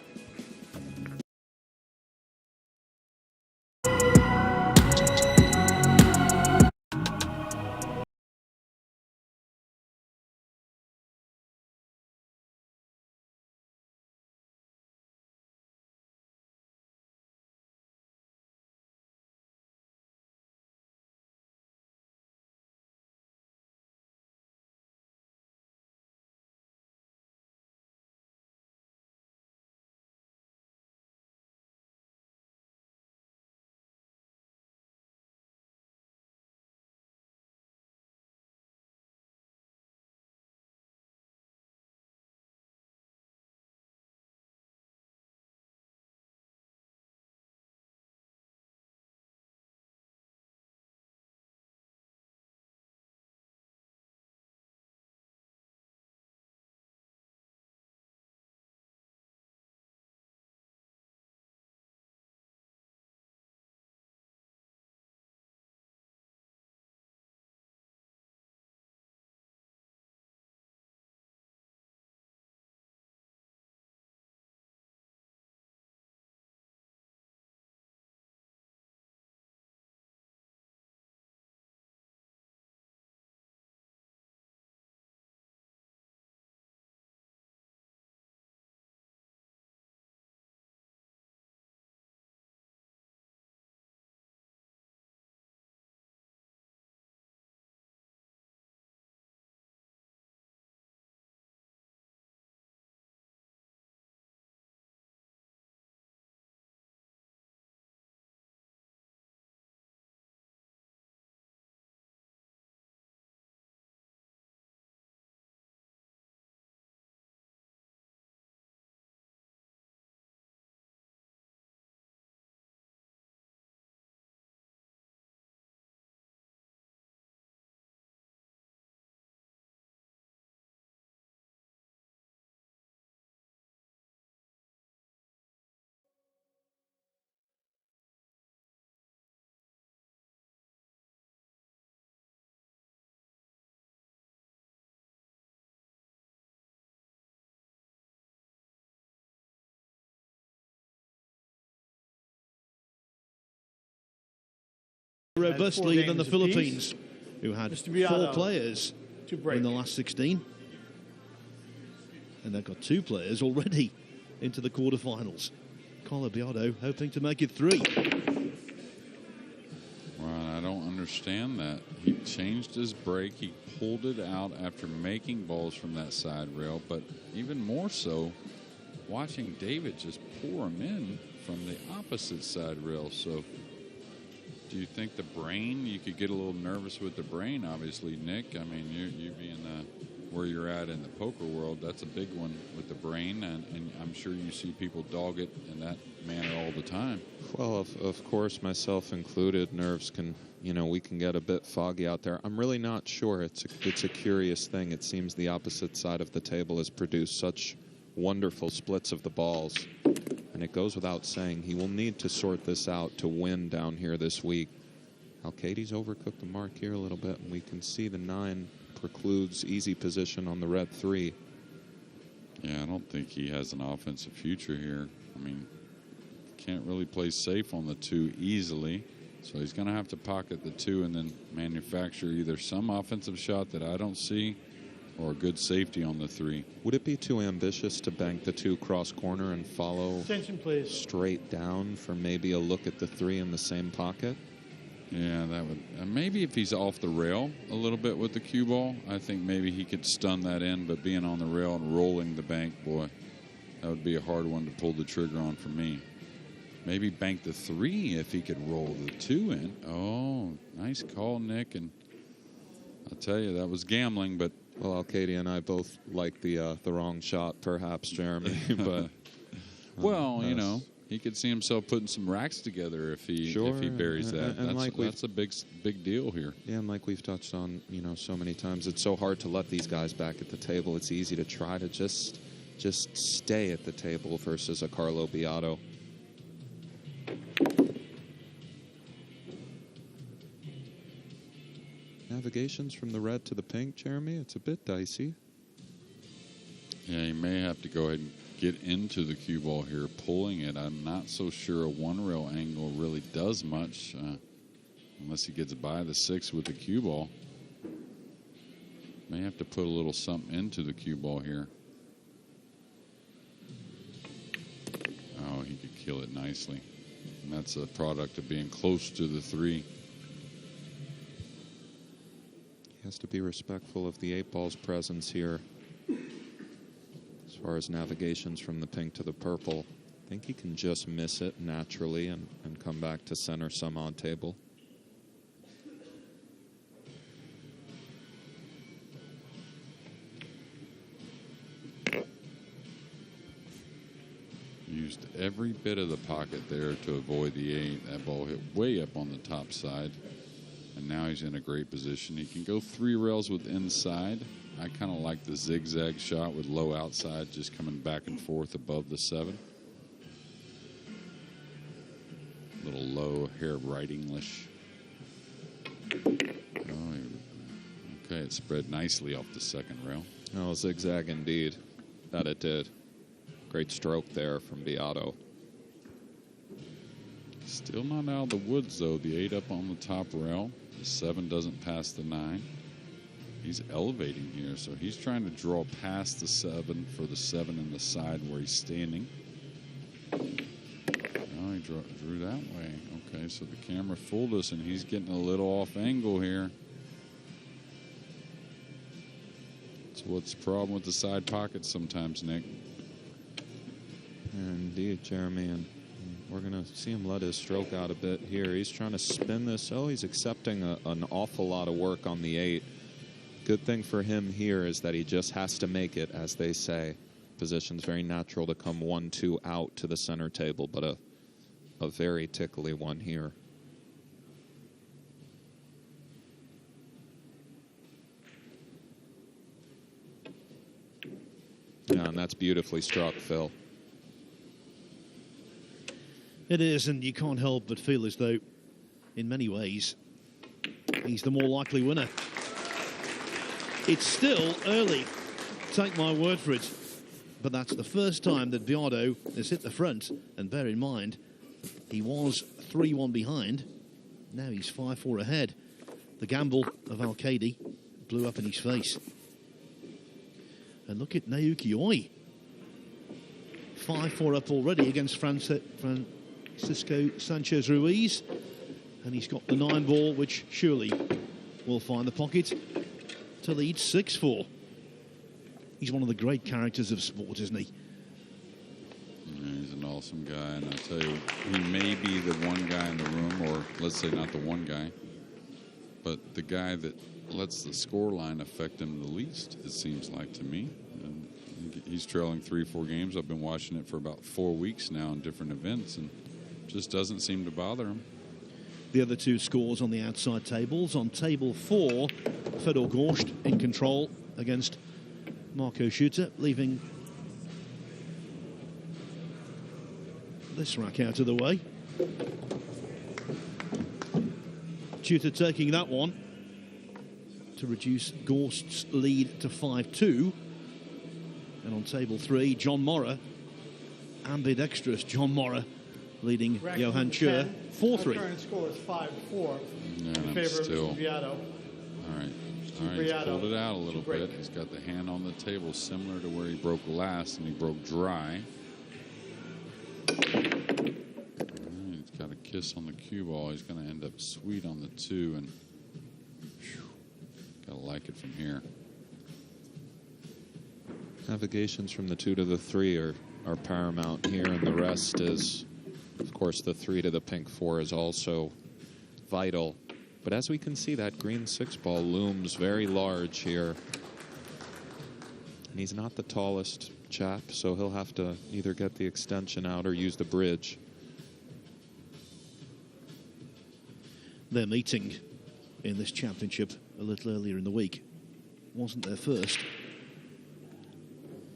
Robustly than the Philippines, who had Mr. Biado, 4 players in the last 16. And they've got 2 players already into the quarterfinals. Carlo Biado hoping to make it 3. Well, I don't understand that. He changed his break. He pulled it out after making balls from that side rail. But even more so, watching David just pour them in from the opposite side rail. So do you think the brain, you could get a little nervous with the brain, obviously, Nick? I mean, you being where you're at in the poker world, that's a big one with the brain, and I'm sure you see people dog it in that manner all the time. Well, of course, myself included, nerves can, we can get a bit foggy out there. I'm really not sure. It's a curious thing. It seems the opposite side of the table has produced such wonderful splits of the balls. And it goes without saying, he will need to sort this out to win down here this week. Alcaide's overcooked the mark here a little bit, and we can see the 9 precludes easy position on the red 3. Yeah, I don't think he has an offensive future here. I mean, can't really play safe on the 2 easily, so he's going to have to pocket the 2 and then manufacture either some offensive shot that I don't see or good safety on the 3. Would it be too ambitious to bank the 2 cross corner and follow Attention, please. Straight down for maybe a look at the 3 in the same pocket? Yeah, that would maybe if he's off the rail a little bit with the cue ball, I think maybe he could stun that in. But being on the rail and rolling the bank, boy, that would be a hard one to pull the trigger on for me. Maybe bank the 3 if he could roll the 2 in. Oh, nice call, Nick. And I'll tell you, that was gambling, but well, Alcaide and I both like the wrong shot, perhaps, Jeremy. But well, he could see himself putting some racks together if he buries that. And that's a big deal here. Yeah, and like we've touched on, so many times, it's so hard to let these guys back at the table. It's easy to try to just stay at the table versus a Carlo Biado. Navigations from the red to the pink, Jeremy. It's a bit dicey. Yeah, you may have to go ahead and get into the cue ball here, pulling it. I'm not so sure a 1-rail angle really does much unless he gets by the 6 with the cue ball. May have to put a little something into the cue ball here. Oh, he could kill it nicely. And that's a product of being close to the 3. He has to be respectful of the 8-ball's presence here. As far as navigations from the pink to the purple, I think he can just miss it naturally and come back to center some odd table. Used every bit of the pocket there to avoid the 8. That ball hit way up on the top side. And now he's in a great position. He can go 3 rails with inside. I kind of like the zigzag shot with low outside, just coming back and forth above the 7. Little low hair right English. Oh, okay, it spread nicely off the 2nd rail. Oh, zigzag indeed. That it did. Great stroke there from Biado. Still not out of the woods, though. The 8 up on the top rail. The 7 doesn't pass the 9. He's elevating here, so he's trying to draw past the 7 for the 7 in the side where he's standing. Oh, he drew that way. Okay, so the camera fooled us, and he's getting a little off angle here. That's what's the problem with the side pockets sometimes, Nick. Indeed, Jeremy, and we're going to see him let his stroke out a bit here. He's trying to spin this. Oh, he's accepting an awful lot of work on the 8. Good thing for him here is that he just has to make it, as they say. Position's very natural to come 1-2 out to the center table, but a very tickly one here. Yeah, and that's beautifully struck, Phil. It is, and you can't help but feel as though, in many ways, he's the more likely winner. It's still early, take my word for it, but that's the first time that Biado has hit the front, and bear in mind, he was 3-1 behind, now he's 5-4 ahead. The gamble of Alcaide blew up in his face. And look at Naoki Oi, 5-4 up already against Francisco Sanchez Ruiz, and he's got the 9 ball, which surely will find the pocket to lead 6-4. He's one of the great characters of sport, isn't he? Yeah, he's an awesome guy, and I tell you, he may be the one guy in the room, or let's say not the one guy, but the guy that lets the score line affect him the least, it seems like to me. And he's trailing 3-4 games. I've been watching it for about 4 weeks now in different events, and just doesn't seem to bother him. The other two scores on the outside tables. On table 4, Fedor Gorst in control against Marco Schutter, leaving this rack out of the way. Schutter taking that one to reduce Gorst's lead to 5-2. And on table 3, John Morra, ambidextrous John Morra, leading Rack Johan number Chur 10. 4-3. Our current score is 5-4 Yeah, in I'm favor still. of Mr. Biado. All right, he's pulled it out a little bit. He's got the hand on the table similar to where he broke last, and he broke dry. He's got a kiss on the cue ball. He's going to end up sweet on the 2, and gotta like it from here. Navigations from the 2 to the 3 are paramount here, and the rest is, of course, the 3 to the pink 4 is also vital. But as we can see, that green 6 ball looms very large here. And he's not the tallest chap, so he'll have to either get the extension out or use the bridge. Their meeting in this championship a little earlier in the week wasn't their first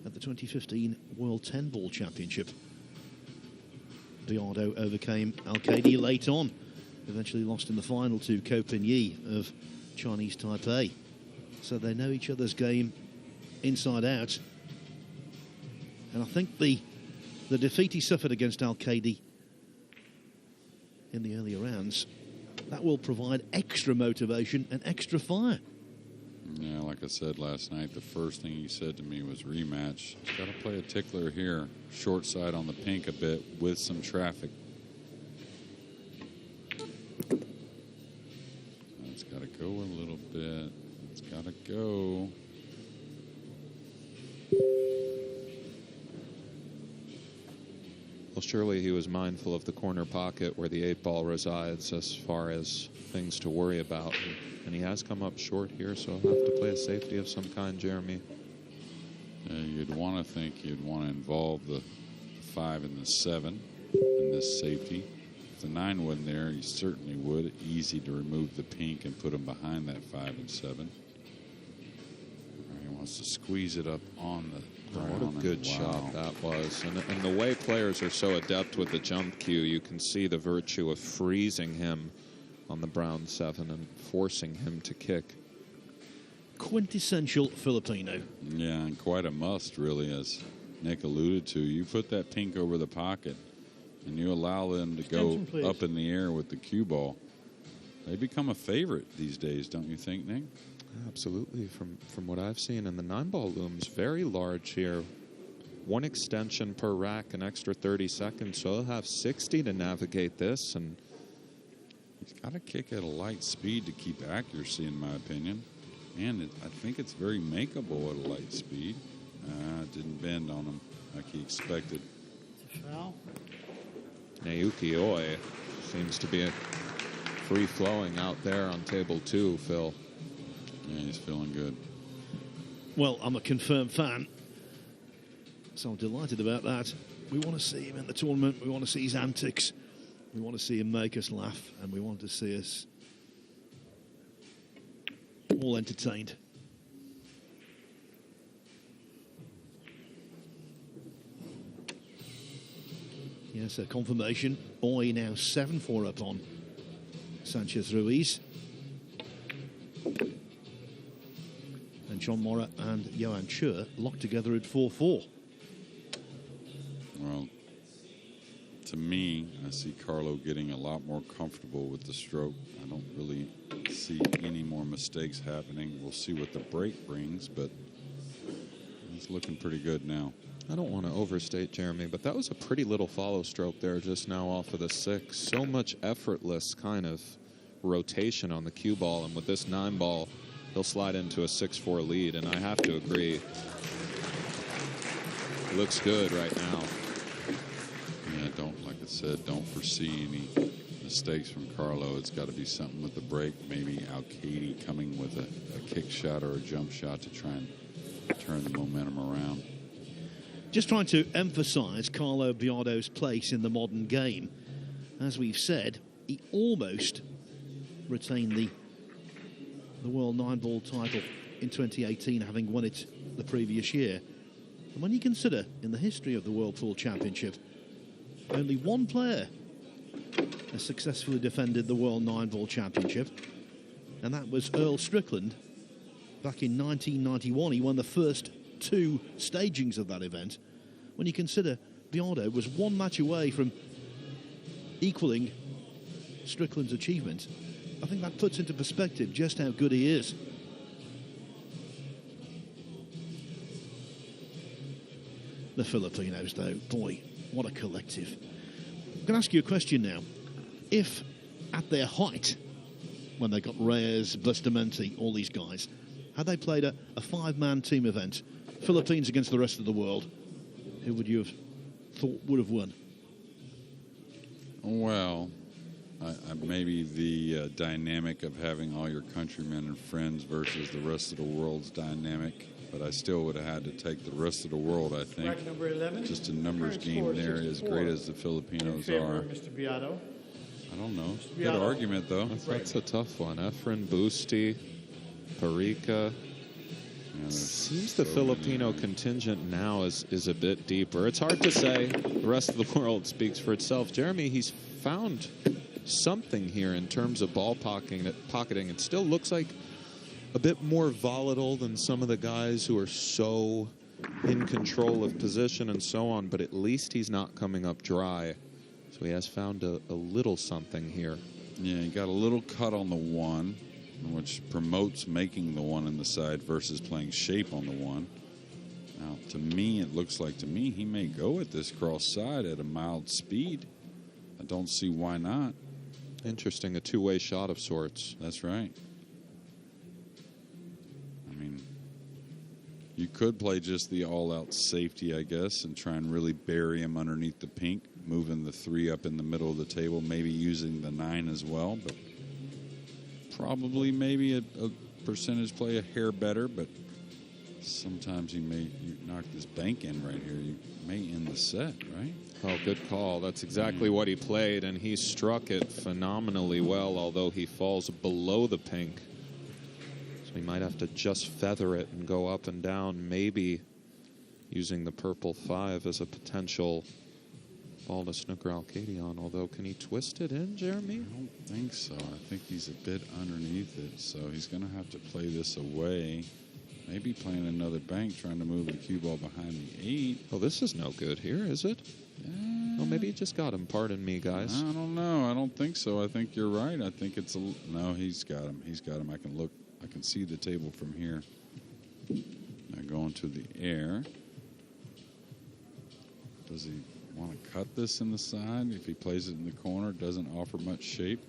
at the 2015 World 10 Ball Championship. Biado overcame Alcaide late on, eventually lost in the final to Ko Pin-yi of Chinese Taipei. So they know each other's game inside out. And I think the defeat he suffered against Alcaide in the earlier rounds, that will provide extra motivation and extra fire. Yeah, like I said last night, the first thing he said to me was rematch. Got to play a tickler here, short side on the pink a bit with some traffic. It's got to go a little bit. It's got to go. Well, surely he was mindful of the corner pocket where the 8 ball resides as far as things to worry about. And he has come up short here, so he'll have to play a safety of some kind, Jeremy. You'd want to think you'd want to involve the 5 and the 7 in this safety. If the 9 wasn't there, you certainly would. Easy to remove the pink and put him behind that 5 and 7. He wants to squeeze it up on the ground. What a good shot that was. And the way players are so adept with the jump cue, you can see the virtue of freezing him on the brown 7 and forcing him to kick. Quintessential Filipino. Yeah, and quite a must, really, as Nick alluded to. You put that pink over the pocket, and you allow them to go up in the air with the cue ball. They become a favorite these days, don't you think, Nick? Absolutely, from what I've seen. And the 9 ball looms very large here. 1 extension per rack, an extra 30 seconds, so he'll have 60 to navigate this. And he's got to kick at a light speed to keep accuracy, in my opinion. And I think it's very makeable at a light speed. It didn't bend on him like he expected. Foul. Naoki Oi seems to be free-flowing out there on table 2, Phil. Yeah, he's feeling good. Well, I'm a confirmed fan, so I'm delighted about that. We want to see him in the tournament. We want to see his antics. We want to see him make us laugh, and we want to see us all entertained. Yes, a confirmation. Oi now 7-4 up on Sanchez Ruiz. And John Morra and Johan Chur locked together at 4-4. Well, to me, I see Carlo getting a lot more comfortable with the stroke. I don't really see any more mistakes happening. We'll see what the break brings, but he's looking pretty good now. I don't want to overstate, Jeremy, but that was a pretty little follow stroke there just now off of the 6. So much effortless kind of rotation on the cue ball, and with this 9 ball, he'll slide into a 6-4 lead, and I have to agree. Looks good right now. Yeah, like I said, don't foresee any mistakes from Carlo. It's got to be something with the break. Maybe Alcaide coming with a kick shot or a jump shot to try and turn the momentum around. Just trying to emphasise Carlo Biado's place in the modern game. As we've said, he almost retained the World 9-ball title in 2018, having won it the previous year. And when you consider, in the history of the World Pool Championship, only one player has successfully defended the World 9-ball Championship, and that was Earl Strickland back in 1991. He won the first 2 stagings of that event. When you consider Biado was 1 match away from equaling Strickland's achievement, I think that puts into perspective just how good he is. The Filipinos, though, boy, what a collective. I'm going to ask you a question now. If at their height, when they got Reyes, Bustamante, all these guys, had they played a 5-man team event, Philippines against the rest of the world, who would you have thought would have won? Well, maybe the dynamic of having all your countrymen and friends versus the rest of the world's dynamic, but I still would have had to take the rest of the world, I think. Rack number 11. Just a numbers game there, as great as the Filipinos are. Mr. Beato. I don't know. Mr. Good Biado. argument, though. That's a tough one. Efren, Busti, Parica. Yeah, Seems the so Filipino many. contingent now is a bit deeper. It's hard to say. The rest of the world speaks for itself. Jeremy, he's found something here in terms of ball pocketing. It still looks like a bit more volatile than some of the guys who are so in control of position and so on, but at least he's not coming up dry. So he has found a little something here. Yeah, he got a little cut on the 1, which promotes making the 1 in the side versus playing shape on the 1. Now, to me, it looks like he may go at this cross side at a mild speed. I don't see why not. Interesting, a two-way shot of sorts. That's right. I mean, you could play just the all-out safety, I guess, and try and really bury him underneath the pink, moving the 3 up in the middle of the table, maybe using the 9 as well, but probably maybe a percentage play a hair better, but sometimes you knock this bank in right here. You may end the set, right? Oh, good call. That's exactly what he played, and he struck it phenomenally well, although he falls below the pink. So he might have to just feather it and go up and down, maybe using the purple 5 as a potential ball to snooker Alcaide on. Although, can he twist it in, Jeremy? I don't think so. I think he's a bit underneath it, so he's going to have to play this away. Maybe playing another bank, trying to move the cue ball behind the 8. Oh, this is no good here, is it? Oh, maybe he just got him. Pardon me, guys. I don't know. I don't think so. I think you're right. I think it's no. He's got him. He's got him. I can look. I can see the table from here. Now going to the air. Does he want to cut this in the side? If he plays it in the corner, doesn't offer much shape.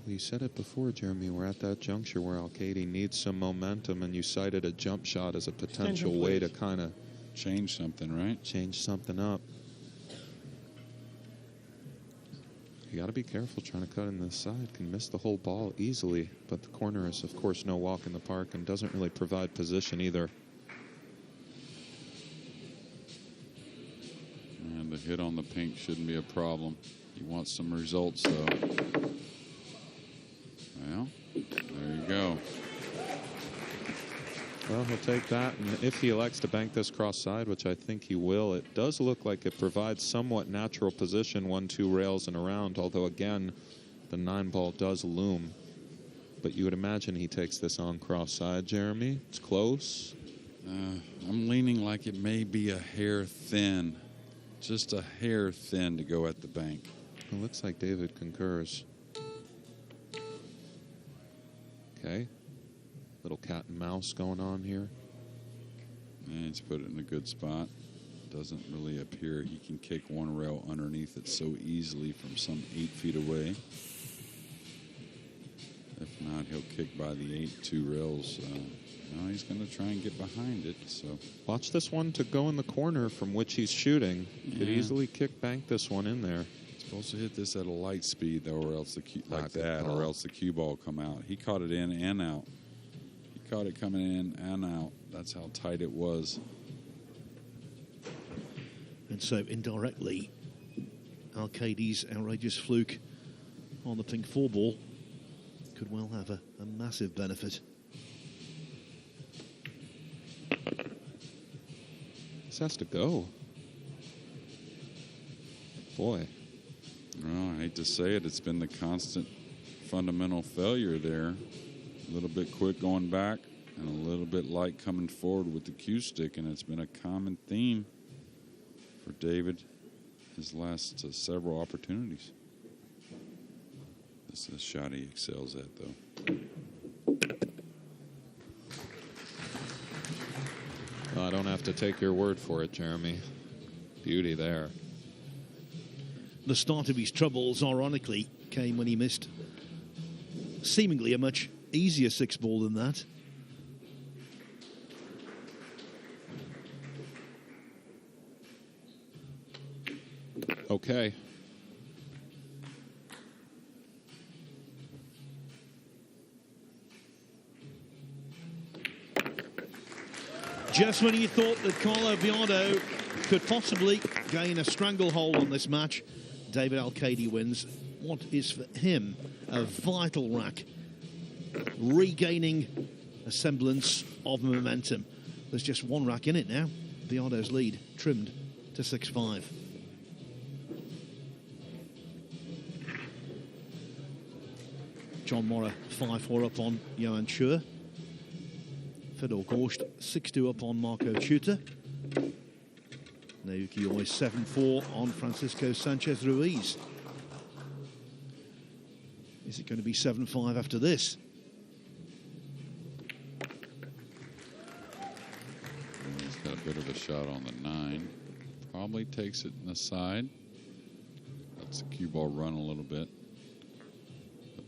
Well, you said it before, Jeremy. We're at that juncture where Alcaide needs some momentum, and you cited a jump shot as a potential way to kind of change something, right? Change something up. You got to be careful trying to cut in this side. Can miss the whole ball easily, but the corner is, of course, no walk in the park and doesn't really provide position either. And the hit on the pink shouldn't be a problem. You want some results, though. Well, there you go. Well, he'll take that, and if he elects to bank this cross side, which I think he will, it does look like it provides somewhat natural position, 1-2 rails and around, although, again, the 9-ball does loom. But you would imagine he takes this on cross side, Jeremy. It's close. I'm leaning like it may be a hair thin, just a hair thin to go at the bank. It looks like David concurs. Okay. Little cat and mouse going on here. And he's put it in a good spot. Doesn't really appear he can kick one rail underneath it so easily from some 8 feet away. If not, he'll kick by the 2 rails. No, he's going to try and get behind it. So watch this one to go in the corner from which he's shooting. Yeah. Could easily bank this one in there. It's Supposed to hit this at a light speed, though, or else the Not good call. or else the cue ball come out. He caught it in and out. He caught it coming in and out. That's how tight it was. And so indirectly, Alcaide's outrageous fluke on the pink 4 ball could well have a massive benefit. This has to go. Boy. Well, I hate to say it, it's been the constant fundamental failure there. A little bit quick going back and a little bit light coming forward with the cue stick, and it's been a common theme for David his last several opportunities. This is a shot he excels at, though. Well, I don't have to take your word for it, Jeremy. Beauty there. The start of his troubles, ironically, came when he missed seemingly a much easier 6 ball than that. Okay. Just when you thought that Carlo Biado could possibly gain a stranglehold on this match, David Alcaide wins what is for him a vital rack, regaining a semblance of momentum. There's just one rack in it now. Biado's lead trimmed to 6-5. John Morra 5-4 up on Johan Schur. Fedor Gorst 6-2 up on Marco Chuta. Naoki Oi 7-4 on Francisco Sanchez Ruiz. Is it going to be 7-5 after this? He's got a bit of a shot on the 9. Probably takes it in the side. Lets the cue ball run a little bit. But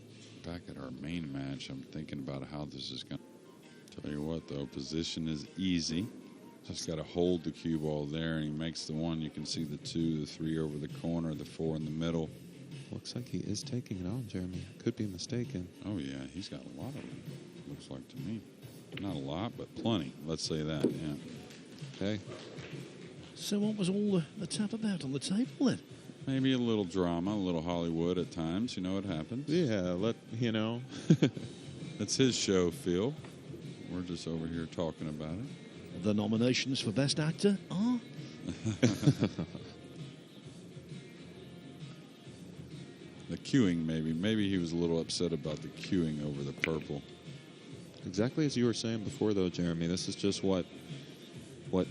back at our main match, I'm thinking about how this is going to. Tell you what, though, position is easy. Just got to hold the cue ball there, and he makes the 1. You can see the 2, the 3 over the corner, the 4 in the middle. Looks like he is taking it on, Jeremy. Could be mistaken. Oh, yeah, he's got a lot of them, looks like to me. Not a lot, but plenty. Let's say that, yeah. Okay. So what was all the tap about on the table then? Maybe a little drama, a little Hollywood at times. You know, it happens. Yeah, It's his show, Phil. We're just over here talking about it. The nominations for Best Actor are... The cueing, maybe. Maybe he was a little upset about the cueing over the purple. Exactly as you were saying before, though, Jeremy. This is just what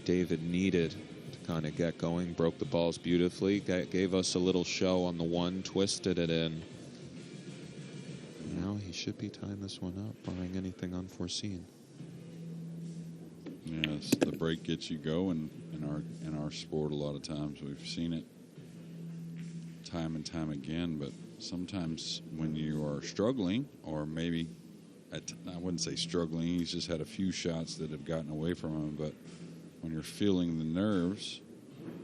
David needed to kind of get going. Broke the balls beautifully. Gave us a little show on the 1. Twisted it in. Now he should be tying this one up, barring anything unforeseen. Yes, the break gets you going in our sport a lot of times. We've seen it time and time again, but sometimes when you are struggling, or maybe, I wouldn't say struggling, he's just had a few shots that have gotten away from him, but when you're feeling the nerves,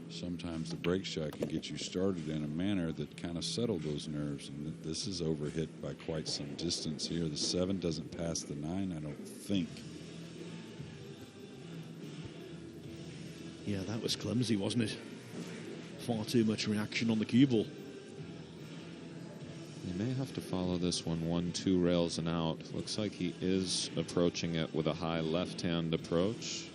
sometimes the break shot can get you started in a manner that kind of settled those nerves, and this is overhit by quite some distance here. The 7 doesn't pass the 9, I don't think. Yeah, that was clumsy, wasn't it? Far too much reaction on the cue ball. He may have to follow this one 1-2 rails and out. Looks like he is approaching it with a high left-hand approach.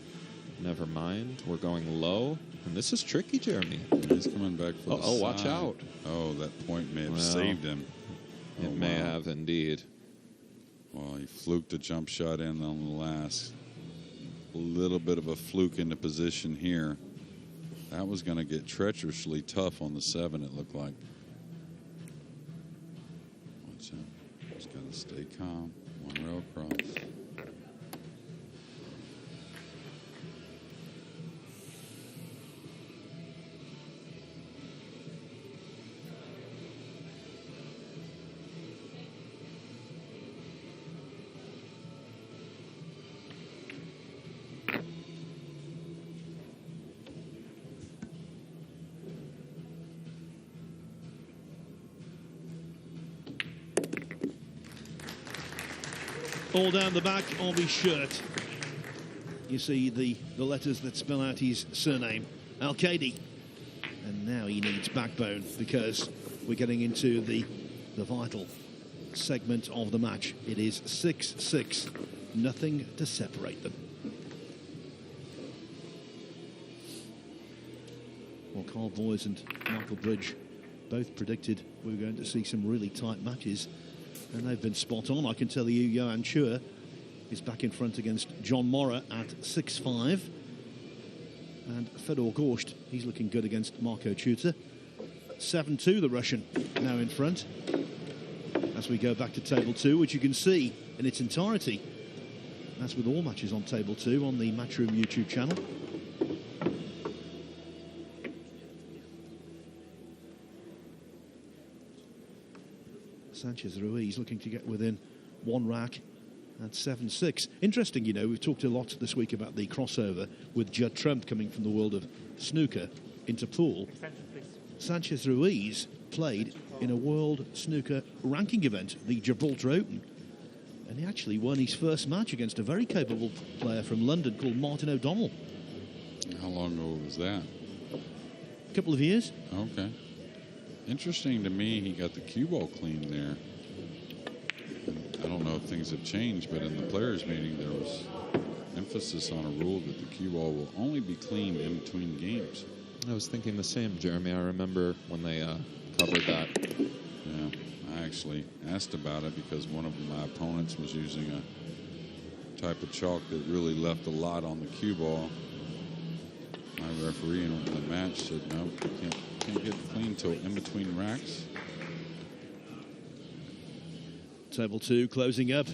Never mind. We're going low. And this is tricky, Jeremy. He's coming back for the Oh, side. watch out. Oh, that point may have saved him. It may have indeed. Well, he fluked the jump shot in on the last. A little bit of a fluke into position here. That was going to get treacherously tough on the 7, it looked like. Watch out. Just got to stay calm. 1 rail across. all down the back of his shirt. You see the letters that spell out his surname, Alcaide. And now he needs backbone, because we're getting into the vital segment of the match. It is 6-6, nothing to separate them. Well, Carl Boyes and Michael Bridge both predicted we were going to see some really tight matches, and they've been spot on. I can tell you, Johan Chua is back in front against John Morra at 6-5. And Fedor Gorsht, he's looking good against Marco Chuta. 7-2, the Russian now in front. As we go back to table 2, which you can see in its entirety, as with all matches on table 2 on the Matchroom YouTube channel. Sanchez Ruiz looking to get within one rack at 7-6. Interesting, you know, we've talked a lot this week about the crossover with Judd Trump coming from the world of snooker into pool. Sanchez Ruiz played in a world snooker ranking event, the Gibraltar Open, and he actually won his first match against a very capable player from London called Martin O'Donnell. How long ago was that? A couple of years. Okay. Interesting to me, he got the cue ball clean there. And I don't know if things have changed, but in the players' meeting, there was emphasis on a rule that the cue ball will only be cleaned in between games. I was thinking the same, Jeremy. I remember when they covered that. Yeah, I actually asked about it because one of my opponents was using a type of chalk that really left a lot on the cue ball. My referee in the match said, no, you can't get clean till in between racks. Table 2 closing up.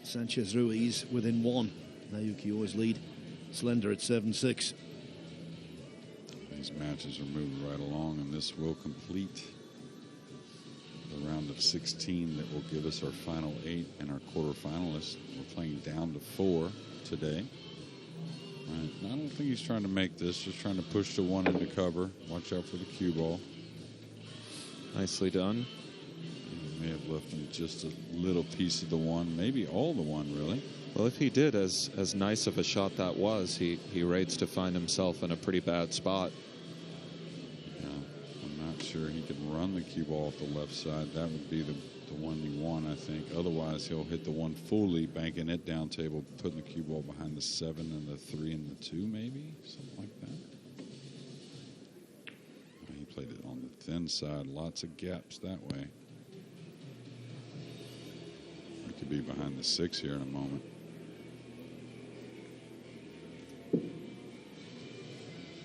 Sanchez Ruiz within one. Naoki always lead slender at 7-6. These matches are moving right along, and this will complete the round of 16 that will give us our final 8 and our quarterfinalists. We're playing down to 4 today. Right. I don't think he's trying to make this, just trying to push the one into cover. Watch out for the cue ball. Nicely done. He may have left him just a little piece of the one, maybe all the one, really. Well, if he did, as nice of a shot that was, he rates to find himself in a pretty bad spot. Yeah, I'm not sure he can run the cue ball off the left side. That would be the one you want, I think. Otherwise, he'll hit the one fully, banking it down table, putting the cue ball behind the 7 and the 3 and the 2, maybe, something like that. He played it on the thin side, lots of gaps that way. He could be behind the 6 here in a moment.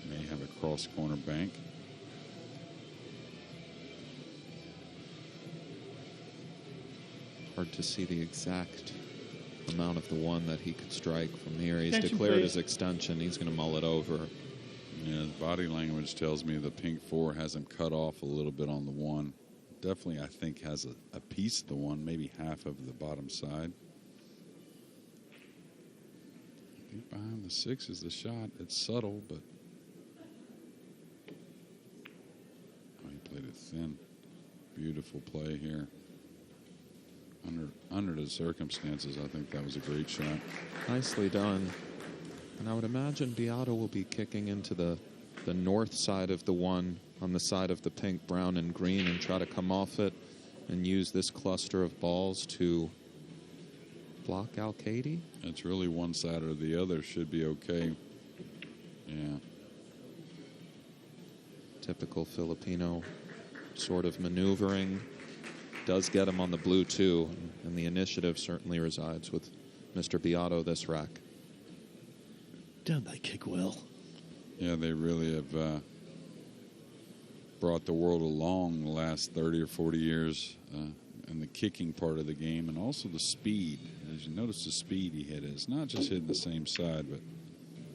May have a cross corner bank. Hard to see the exact amount of the one that he could strike from here. He's Attention, declared please. his extension. He's going to mull it over. Yeah, his body language tells me the pink 4 has him cut off a little bit on the 1. Definitely, I think, has a piece of the 1, maybe half of the bottom side. I think behind the 6 is the shot. It's subtle, but he played it thin. Beautiful play here. Under the circumstances, I think that was a great shot. Nicely done. And I would imagine Biado will be kicking into the north side of the one on the side of the pink, brown, and green and try to come off it and use this cluster of balls to block Alcaide. It's really one side or the other. Should be okay. Yeah. Typical Filipino sort of maneuvering. Does get him on the blue, too, and the initiative certainly resides with Mr. Biado this rack. Don't they kick well? Yeah, they really have brought the world along the last 30 or 40 years in the kicking part of the game, and also the speed. As you notice the speed he hit, it's not just hitting the same side, but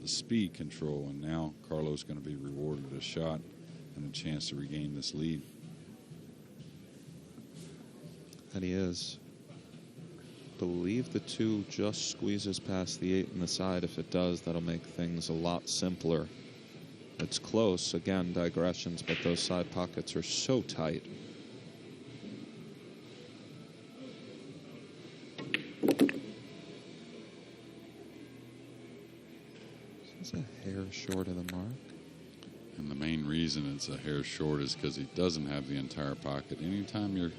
the speed control. And now Carlos going to be rewarded a shot and a chance to regain this lead. And he is. Believe the 2 just squeezes past the 8 in the side. If it does, that'll make things a lot simpler. It's close. Again, digressions, but those side pockets are so tight. It's a hair short of the mark. And the main reason it's a hair short is because he doesn't have the entire pocket. Anytime you're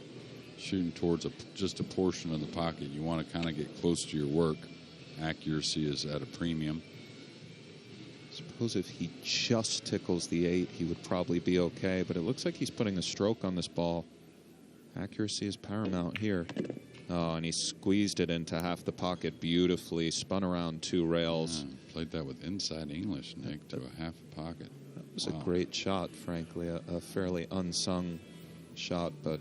shooting towards just a portion of the pocket, you want to kind of get close to your work. Accuracy is at a premium. I suppose if he just tickles the 8, he would probably be okay, but it looks like he's putting a stroke on this ball. Accuracy is paramount here. Oh, and he squeezed it into half the pocket beautifully, spun around 2 rails. Yeah, played that with inside English, Nick, to a half a pocket. It was a great shot, frankly, a fairly unsung shot, but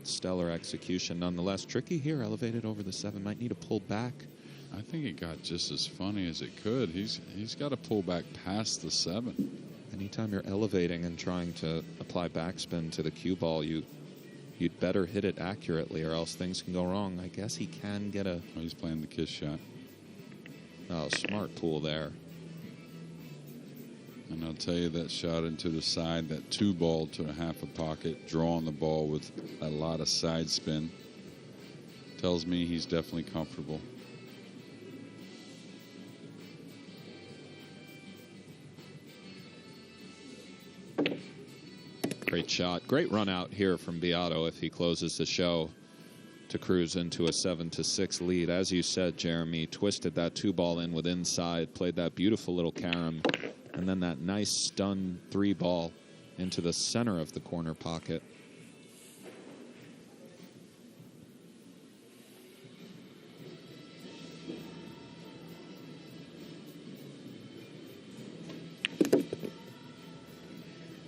stellar execution nonetheless. Tricky here, elevated over the 7, might need to pull back. I think it got just as funny as it could. He's got to pull back past the 7. Anytime you're elevating and trying to apply backspin to the cue ball, you'd better hit it accurately or else things can go wrong. I guess he can get a... Oh, he's playing the kiss shot. Oh, smart pull there. And I'll tell you, that shot into the side, that 2 ball to a half a pocket, drawing the ball with a lot of side spin, tells me he's definitely comfortable. Great shot. Great run out here from Biado if he closes the show to cruise into a 7-6 lead. As you said, Jeremy, twisted that 2 ball in with inside, played that beautiful little carom, and then that nice stun 3 ball into the center of the corner pocket.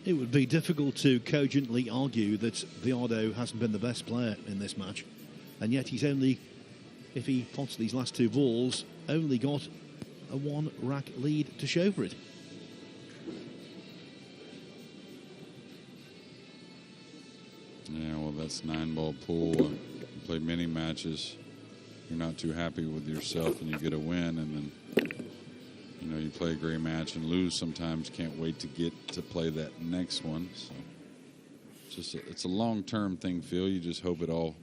It would be difficult to cogently argue that Biado hasn't been the best player in this match. And yet he's only, if he pots these last 2 balls, only got a 1 rack lead to show for it. Yeah, well, that's 9-ball pool. You play many matches. You're not too happy with yourself and you get a win, and then you play a great match and lose sometimes. Can't wait to get to play that next one. So it's a long-term thing, Phil. You just hope it all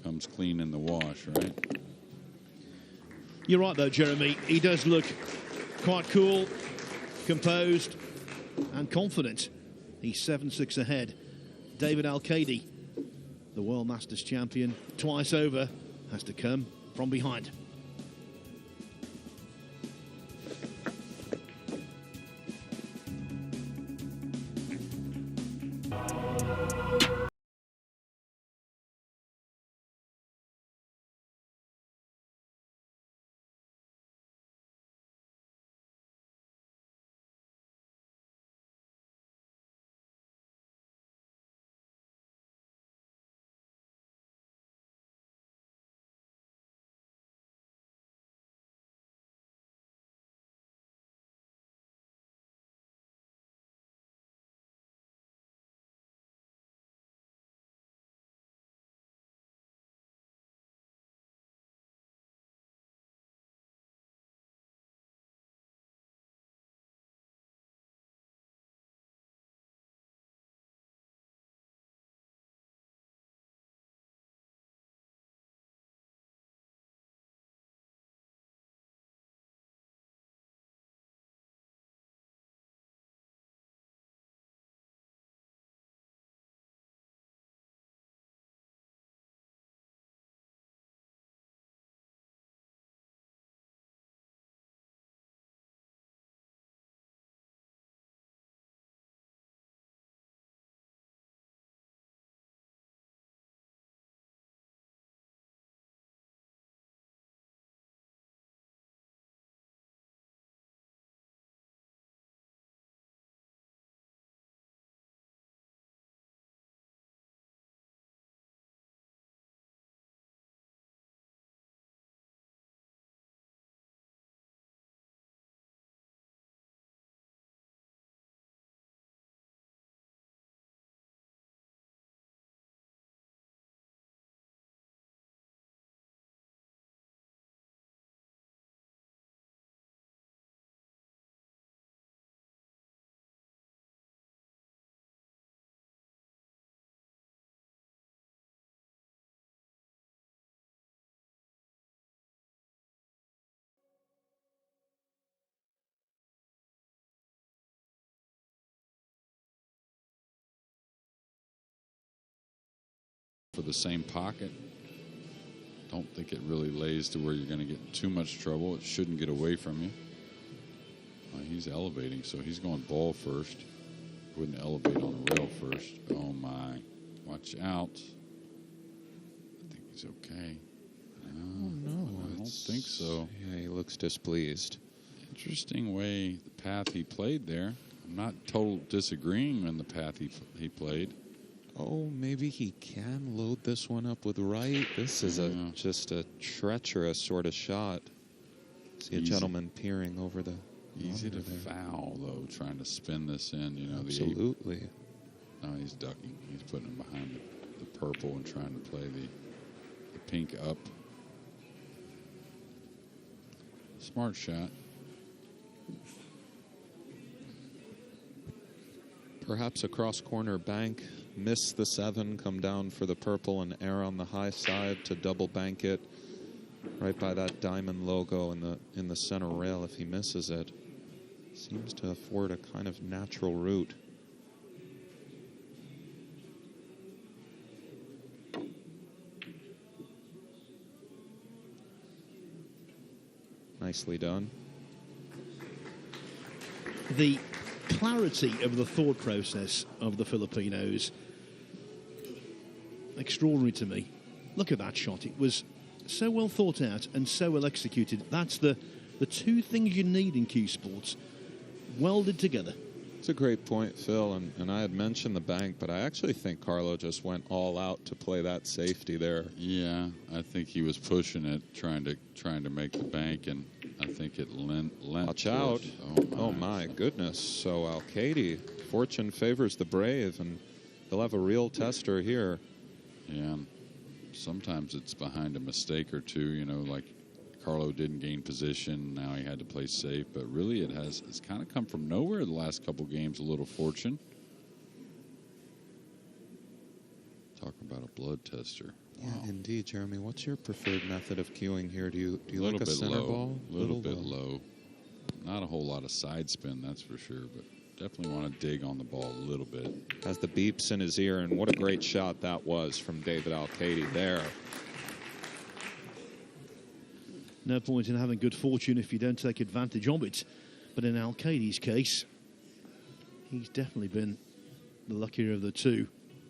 comes clean in the wash, right? You're right, though, Jeremy. He does look quite cool, composed, and confident. He's 7-6 ahead. David Alcaide, the World Masters champion, twice over, has to come from behind. for the same pocket. Don't think it really lays to where you're going to get in too much trouble. It shouldn't get away from you. He's elevating, so he's going ball first. Wouldn't elevate on the rail first. Oh, my. Watch out. I think he's okay. No, I don't think so. Yeah, he looks displeased. Interesting way, the path he played there. I'm not total disagreeing on the path he played. Oh, maybe he can load this one up with right. This is just a treacherous sort of shot. See a gentleman peering over the... Easy to foul, though, trying to spin this in. You know, absolutely. No, he's ducking. He's putting him behind the purple and trying to play the pink up. Smart shot. Perhaps a cross-corner bank. Miss the 7, come down for the purple and air on the high side to double bank it right by that diamond logo in the center rail. If he misses it, seems to afford a kind of natural route. Nicely done. The clarity of the thought process of the Filipinos, extraordinary to me. Look at that shot. It was so well thought out and so well executed. That's the two things you need in cue sports, welded together. It's a great point, Phil, and I had mentioned the bank, but I actually think Carlo just went all out to play that safety there. Yeah, I think he was pushing it, trying to make the bank, and I think it lent. Watch out! Oh my goodness! So Alcaide, fortune favors the brave, and he'll have a real tester here. Yeah, sometimes it's behind a mistake or two. You know, like Carlo didn't gain position. Now he had to play safe, but really it's kind of come from nowhere the last couple games. A little fortune. Talking about a blood tester. Yeah, indeed, Jeremy. What's your preferred method of cueing here? Do you like a bit center low, ball? A little bit low. Not a whole lot of side spin, that's for sure, but definitely want to dig on the ball a little bit. Has the beeps in his ear, and what a great shot that was from David Alcaide there. No point in having good fortune if you don't take advantage of it. But in Alcaide's case, he's definitely been the luckier of the two.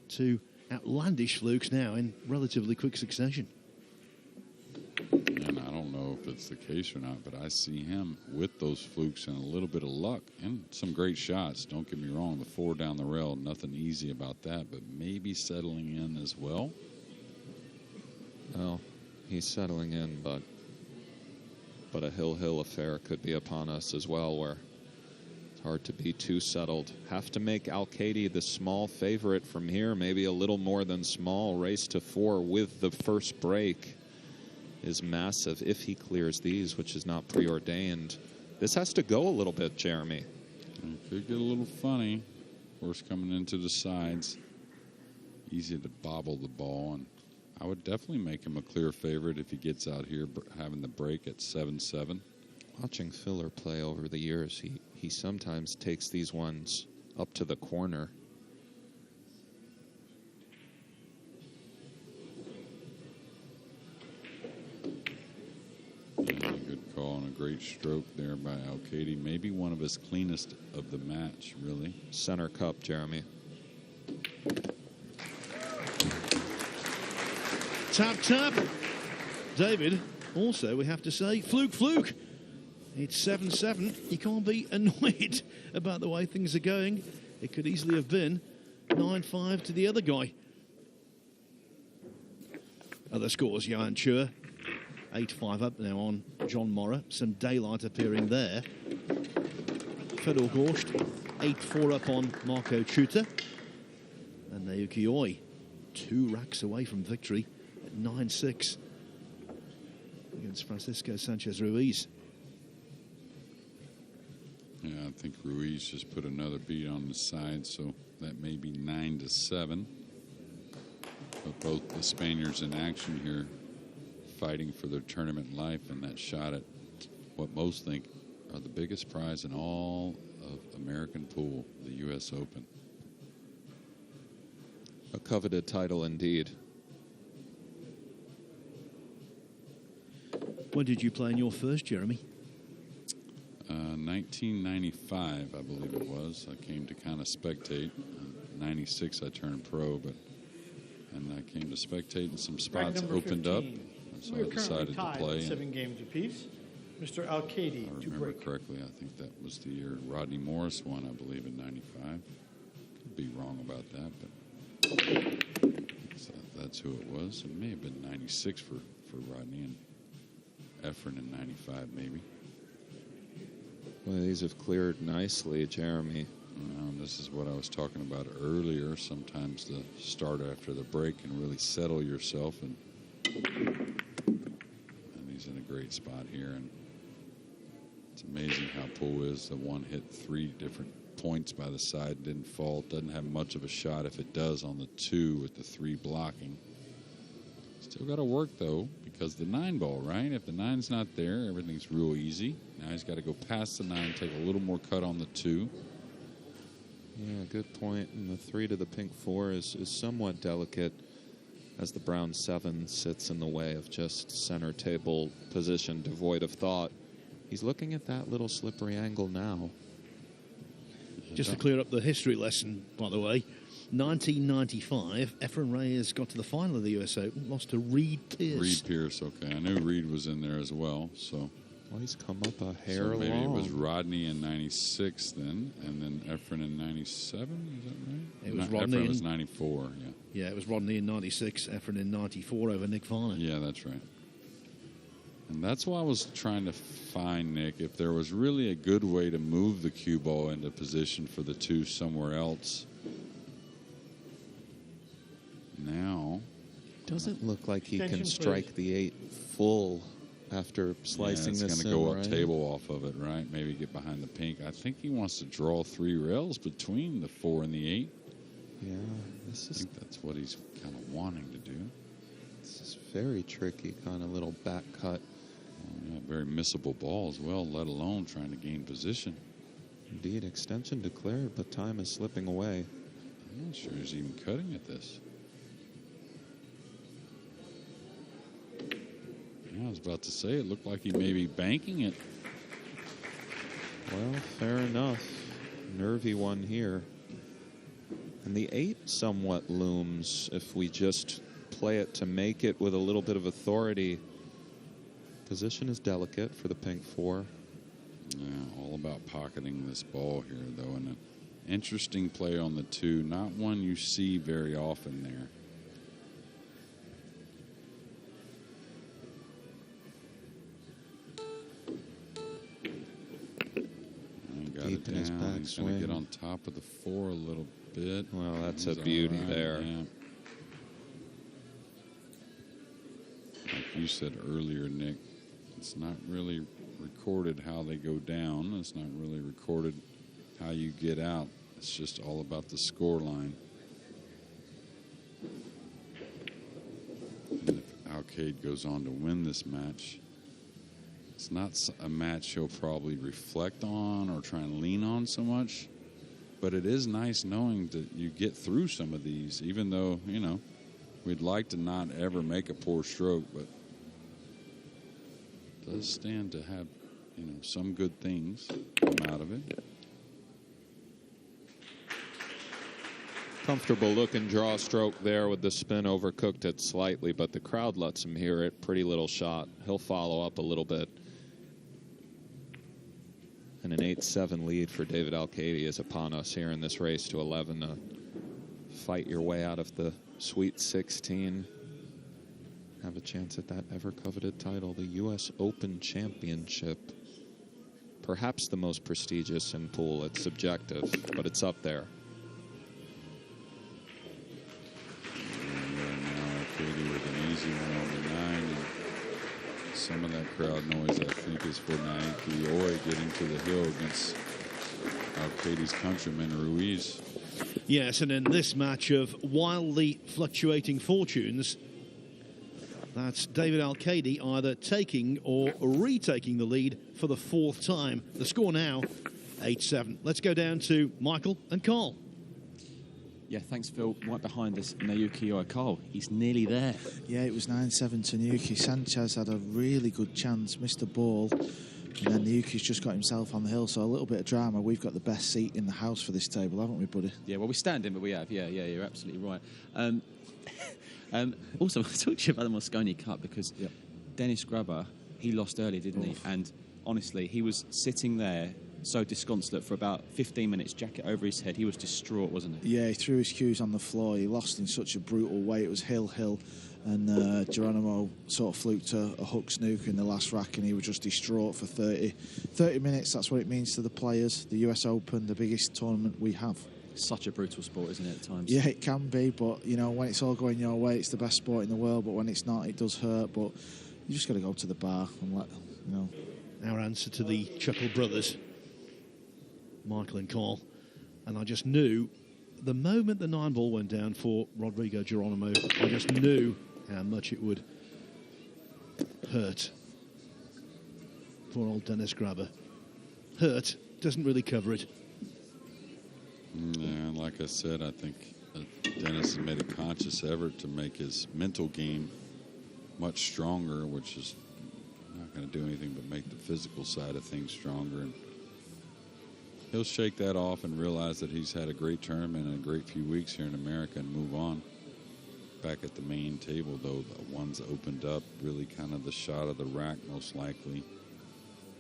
Two outlandish flukes now in relatively quick succession. And I don't know if it's the case or not, but I see him with those flukes and a little bit of luck and some great shots. Don't get me wrong, the 4 down the rail, nothing easy about that, but maybe settling in as well. Well, he's settling in, but a hill affair could be upon us as well, where it's hard to be too settled. Have to make Alcaide the small favorite from here, maybe a little more than small. Race to 4 with the first break is massive if he clears these, which is not preordained. This has to go a little bit, Jeremy. It could get a little funny. Horse coming into the sides. Easy to bobble the ball, and I would definitely make him a clear favorite if he gets out here having the break at 7-7. Watching Filler play over the years, he sometimes takes these ones up to the corner. Yeah, good call and a great stroke there by Alcaide. Maybe one of his cleanest of the match, really. Center cup, Jeremy. Tap. David, also, we have to say, fluke. It's 7-7. You can't be annoyed about the way things are going. It could easily have been 9-5 to the other guy. Other scores, Johan Chua, 8-5 up now on John Morra. Some daylight appearing there. Fedor Gorst, 8-4 up on Marco Chuta. And Naoki Oi, 2 racks away from victory at 9-6 against Francisco Sanchez Ruiz. Yeah, I think Ruiz just put another beat on the side, so that may be 9-7. But both the Spaniards in action here, fighting for their tournament life, and that shot at what most think are the biggest prize in all of American pool, the U.S. Open. A coveted title indeed. When did you play in your first, Jeremy? 1995, I believe it was. I came to kind of spectate. 96, I turned pro, and I came to spectate, and some spots opened 15. Up, and so I decided to play. 7 games apiece. Mr. Alcaide, if I remember correctly, I think that was the year Rodney Morris won, I believe, in 95. Could be wrong about that, but so that's who it was. It may have been 96 for Rodney, and Efren in 95, maybe. Well, these have cleared nicely, Jeremy. This is what I was talking about earlier. Sometimes the start after the break can really settle yourself, and he's in a great spot here. And it's amazing how Poole is. The one hit 3 different points by the side, didn't fall. Doesn't have much of a shot if it does on the 2 with the 3 blocking. Still got to work, though, because the 9 ball, right? If the 9's not there, everything's real easy. Now he's got to go past the 9, take a little more cut on the 2. Yeah, good point. And the 3 to the pink 4 is somewhat delicate as the brown 7 sits in the way of just center table position, devoid of thought. He's looking at that little slippery angle now. Just to clear up the history lesson, by the way, 1995, Efren Reyes got to the final of the US Open, lost to Reed Pierce. Reed Pierce, okay. I knew Reed was in there as well, so... Well, he's come up a hair long. Maybe it was Rodney in 96 then, and then Efren in 97, is that right? It was Rodney. Efren was 94, yeah. Yeah, it was Rodney in 96, Efren in 94 over Nick Varner. Yeah, that's right. And that's why I was trying to find, Nick, if there was really a good way to move the cue ball into position for the 2 somewhere else. Now... Doesn't look like he can strike the 8 full after slicing this in, it's going to go up table off of it, right? Maybe get behind the pink. I think he wants to draw 3 rails between the 4 and the 8. Yeah, I think that's what he's kind of wanting to do. This is very tricky, kind of little back cut. Yeah, very missable ball as well, let alone trying to gain position. Indeed, extension declared, but time is slipping away. I'm not sure he's even cutting at this. Yeah, I was about to say, it looked like he may be banking it. Well, fair enough. Nervy one here. And the 8 somewhat looms if we just play it to make it with a little bit of authority. Position is delicate for the pink 4. Yeah, all about pocketing this ball here, though. And an interesting play on the 2, not one you see very often there. Deep in his back He's going to get on top of the 4 a little bit. Well, that's a beauty there. Yeah. Like you said earlier, Nick, it's not really recorded how they go down. It's not really recorded how you get out. It's just all about the score line. And if Alcaide goes on to win this match, it's not a match he'll probably reflect on or try and lean on so much, but it is nice knowing that you get through some of these, even though, you know, we'd like to not ever make a poor stroke, but it does stand to have, you know, some good things come out of it. Comfortable looking draw stroke there with the spin, overcooked it slightly, but the crowd lets him hear it. Pretty little shot. He'll follow up a little bit. And an 8-7 lead for David Alcaide is upon us here in this race to 11 to fight your way out of the Sweet 16. Have a chance at that ever-coveted title, the U.S. Open Championship. Perhaps the most prestigious in pool. It's subjective, but it's up there. Alcaide with an easy one on the 9. And some of that crowd noise, I think, is for Naiki Oi getting to the hill against Alcaide's countryman, Ruiz. Yes, and in this match of wildly fluctuating fortunes, that's David Alcaide either taking or retaking the lead for the 4th time. The score now, 8-7. Let's go down to Michael and Carl. Yeah, thanks, Phil. Right behind us, Naoki Oikal. He's nearly there. Yeah, it was 9-7 to Naoki. Sanchez had a really good chance, missed the ball, and then Naoki's just got himself on the hill. So a little bit of drama. We've got the best seat in the house for this table, haven't we, buddy? Yeah, well, we're standing, but we have. Yeah, you're absolutely right. Also, I talked to you about the Mosconi Cup because Dennis Grubber, he lost early, didn't he? And honestly, he was sitting there so disconsolate for about 15 minutes, jacket over his head. He was distraught, wasn't he? Yeah, he threw his cues on the floor. He lost in such a brutal way. It was hill, and Geronimo sort of fluked a hook snooker in the last rack, and he was just distraught for 30 minutes. That's what it means to the players. The US Open, the biggest tournament we have. Such a brutal sport, isn't it, at times? Yeah, it can be, but, you know, when it's all going your way, it's the best sport in the world, but when it's not, it does hurt. But you just got to go to the bar and let, you know. Our answer to the Chuckle brothers, Michael and Carl, and I just knew the moment the 9-ball went down for Rodrigo Geronimo, I just knew how much it would hurt. Poor old Dennis Grubber. Hurt doesn't really cover it. Yeah, like I said, I think Dennis has made a conscious effort to make his mental game much stronger, which is not going to do anything but make the physical side of things stronger. And he'll shake that off and realize that he's had a great tournament and a great few weeks here in America and move on. Back at the main table, though, the ones opened up, really kind of the shot of the rack, most likely.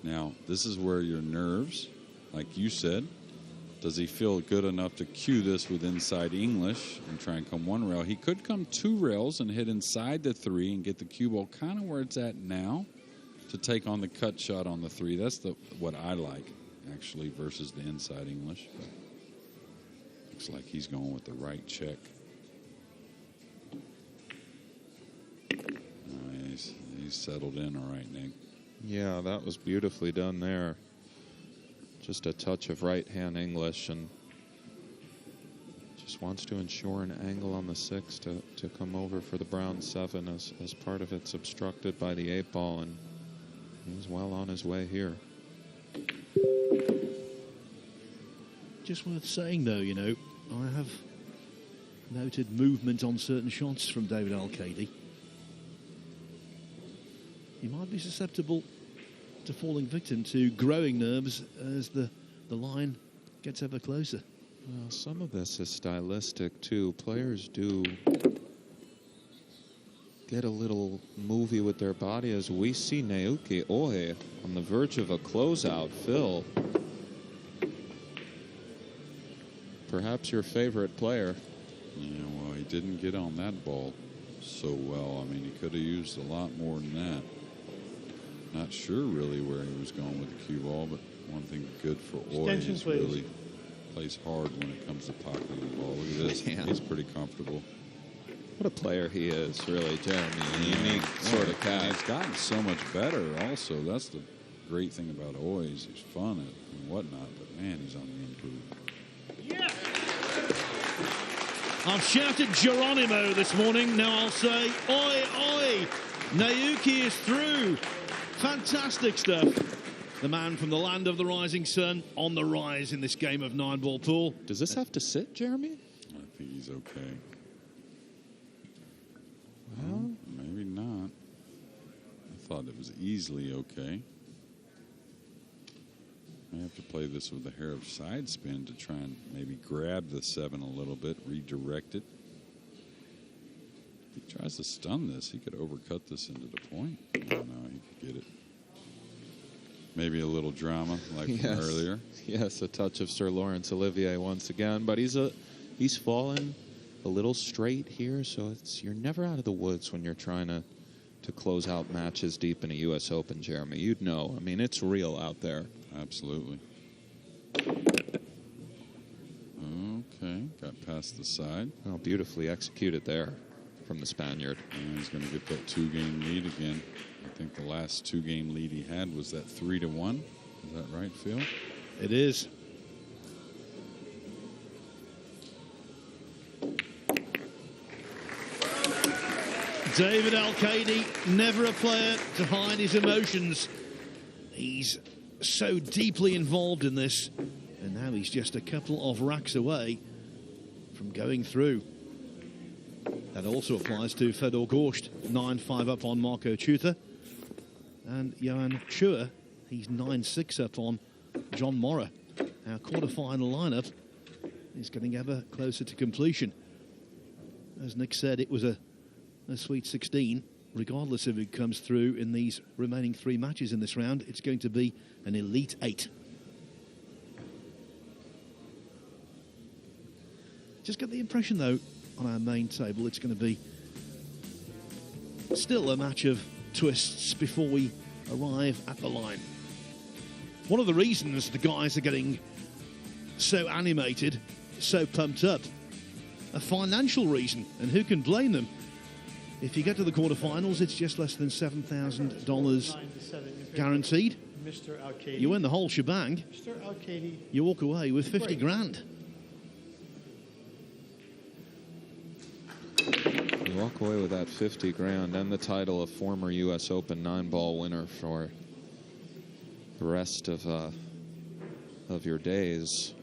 Now, this is where your nerves, like you said, does he feel good enough to cue this with inside English and try and come one rail? He could come two rails and hit inside the three and get the cue ball kind of where it's at now to take on the cut shot on the three. That's what I like, actually, versus the inside English. But looks like he's going with the right check. He's settled in all right, Nick. Yeah, that was beautifully done there. Just a touch of right-hand English, and just wants to ensure an angle on the 6 to come over for the brown 7 as part of it's obstructed by the 8-ball, and he's well on his way here. Just worth saying, though, you know, I have noted movement on certain shots from David Alcaide. He might be susceptible to falling victim to growing nerves as the line gets ever closer. Well, some of this is stylistic, too. Players do get a little movie with their body as we see Naoki Oi on the verge of a closeout. Phil, perhaps your favorite player. Yeah, well, he didn't get on that ball so well. I mean, he could have used a lot more than that. Not sure really where he was going with the cue ball, but one thing good for Oi is really plays hard when it comes to pocketing the ball. Look at this. Yeah. He's pretty comfortable. What a player he is, really, Jeremy. A unique sort of cat. He's gotten so much better also. That's the great thing about Oi is he's fun and whatnot, but man, he's on the improve. Yeah. I've shouted Geronimo this morning. Now I'll say, oi, oi. Naoki is through. Fantastic stuff. The man from the land of the rising sun on the rise in this game of 9-ball pool. Does this have to sit, Jeremy? I think he's okay. Well, maybe not. I thought it was easily okay. I have to play this with a hair of side spin to try and maybe grab the 7 a little bit, redirect it. If he tries to stun this, he could overcut this into the point. Oh, no, he could get it. Maybe a little drama like from earlier. Yes, a touch of Sir Lawrence Olivier once again, but he's fallen a little straight here, so you're never out of the woods when you're trying to close out matches deep in a U.S. Open, Jeremy. You'd know. I mean, it's real out there. Absolutely. Okay, got past the side. Oh, beautifully executed there from the Spaniard. And he's going to get that 2-game lead again. I think the last 2-game lead he had was that 3-1. Is that right, Phil? It is. David Alcaide, never a player to hide his emotions. He's so deeply involved in this, and now he's just a couple of racks away from going through. That also applies to Fedor Gorst, 9-5 up on Marco Tuta. And Johan Schur, he's 9-6 up on John Morra. Our quarter-final lineup is getting ever closer to completion. As Nick said, it was a Sweet 16. Regardless of who comes through in these remaining 3 matches in this round, it's going to be an Elite 8. Just get the impression, though, on our main table, it's going to be still a match of twists before we arrive at the line. One of the reasons the guys are getting so animated, so pumped up, a financial reason, and who can blame them? If you get to the quarterfinals, it's just less than $7,000 guaranteed. Mr. Alcaide. You win the whole shebang. Mr. Alcaide. You walk away with 50 grand. You walk away with that 50 grand and the title of former U.S. Open 9-ball winner for the rest of your days.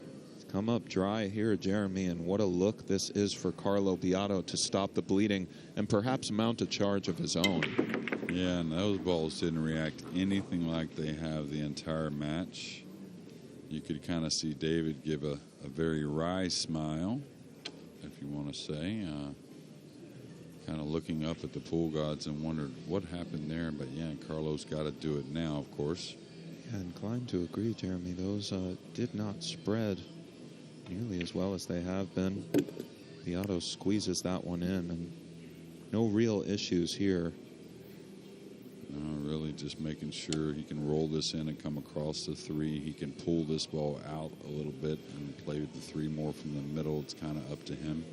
Come up dry here, Jeremy, and what a look this is for Carlo Biado to stop the bleeding and perhaps mount a charge of his own. Yeah, and those balls didn't react anything like they have the entire match. You could kind of see David give a very wry smile, if you want to say, kind of looking up at the pool gods and wondered what happened there. But yeah, Carlo's got to do it now, of course. Yeah, inclined to agree, Jeremy. Those did not spread nearly as well as they have been. Biado squeezes that one in, and no real issues here. Really just making sure he can roll this in and come across the 3. He can pull this ball out a little bit and play with the 3 more from the middle. It's kind of up to him.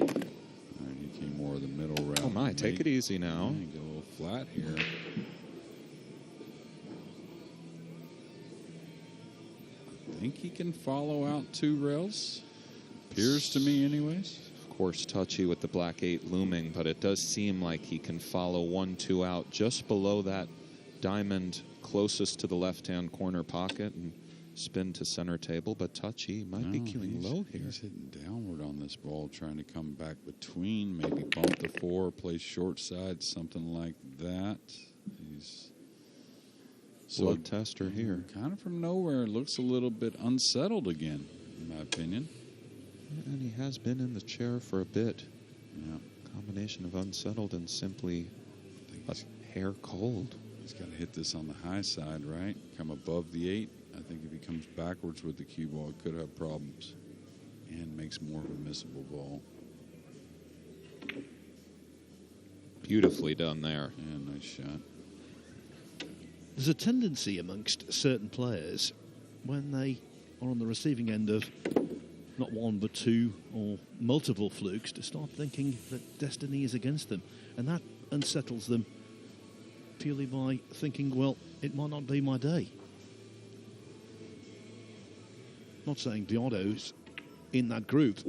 All right, he came more of the middle route. Oh my, take it easy now. Yeah, get a little flat here. I think he can follow out 2 rails. Appears to me anyways. Of course, touchy with the black 8 looming, but it does seem like he can follow 1-2 out just below that diamond closest to the left-hand corner pocket and spin to center table, but touchy might be queuing low here. He's hitting downward on this ball, trying to come back between, maybe bump the 4, play short side, something like that. He's blood tester here. Kind of from nowhere, looks a little bit unsettled again, in my opinion. And he has been in the chair for a bit. Yeah. Combination of unsettled and simply a hair cold. He's got to hit this on the high side, right? Come above the 8. I think if he comes backwards with the cue ball, it could have problems. And makes more of a missable ball. Beautifully done there. Yeah, nice shot. There's a tendency amongst certain players when they are on the receiving end of not 1 but 2 or multiple flukes to start thinking that destiny is against them, and that unsettles them purely by thinking, well, it might not be my day. Not saying Biado's in that group,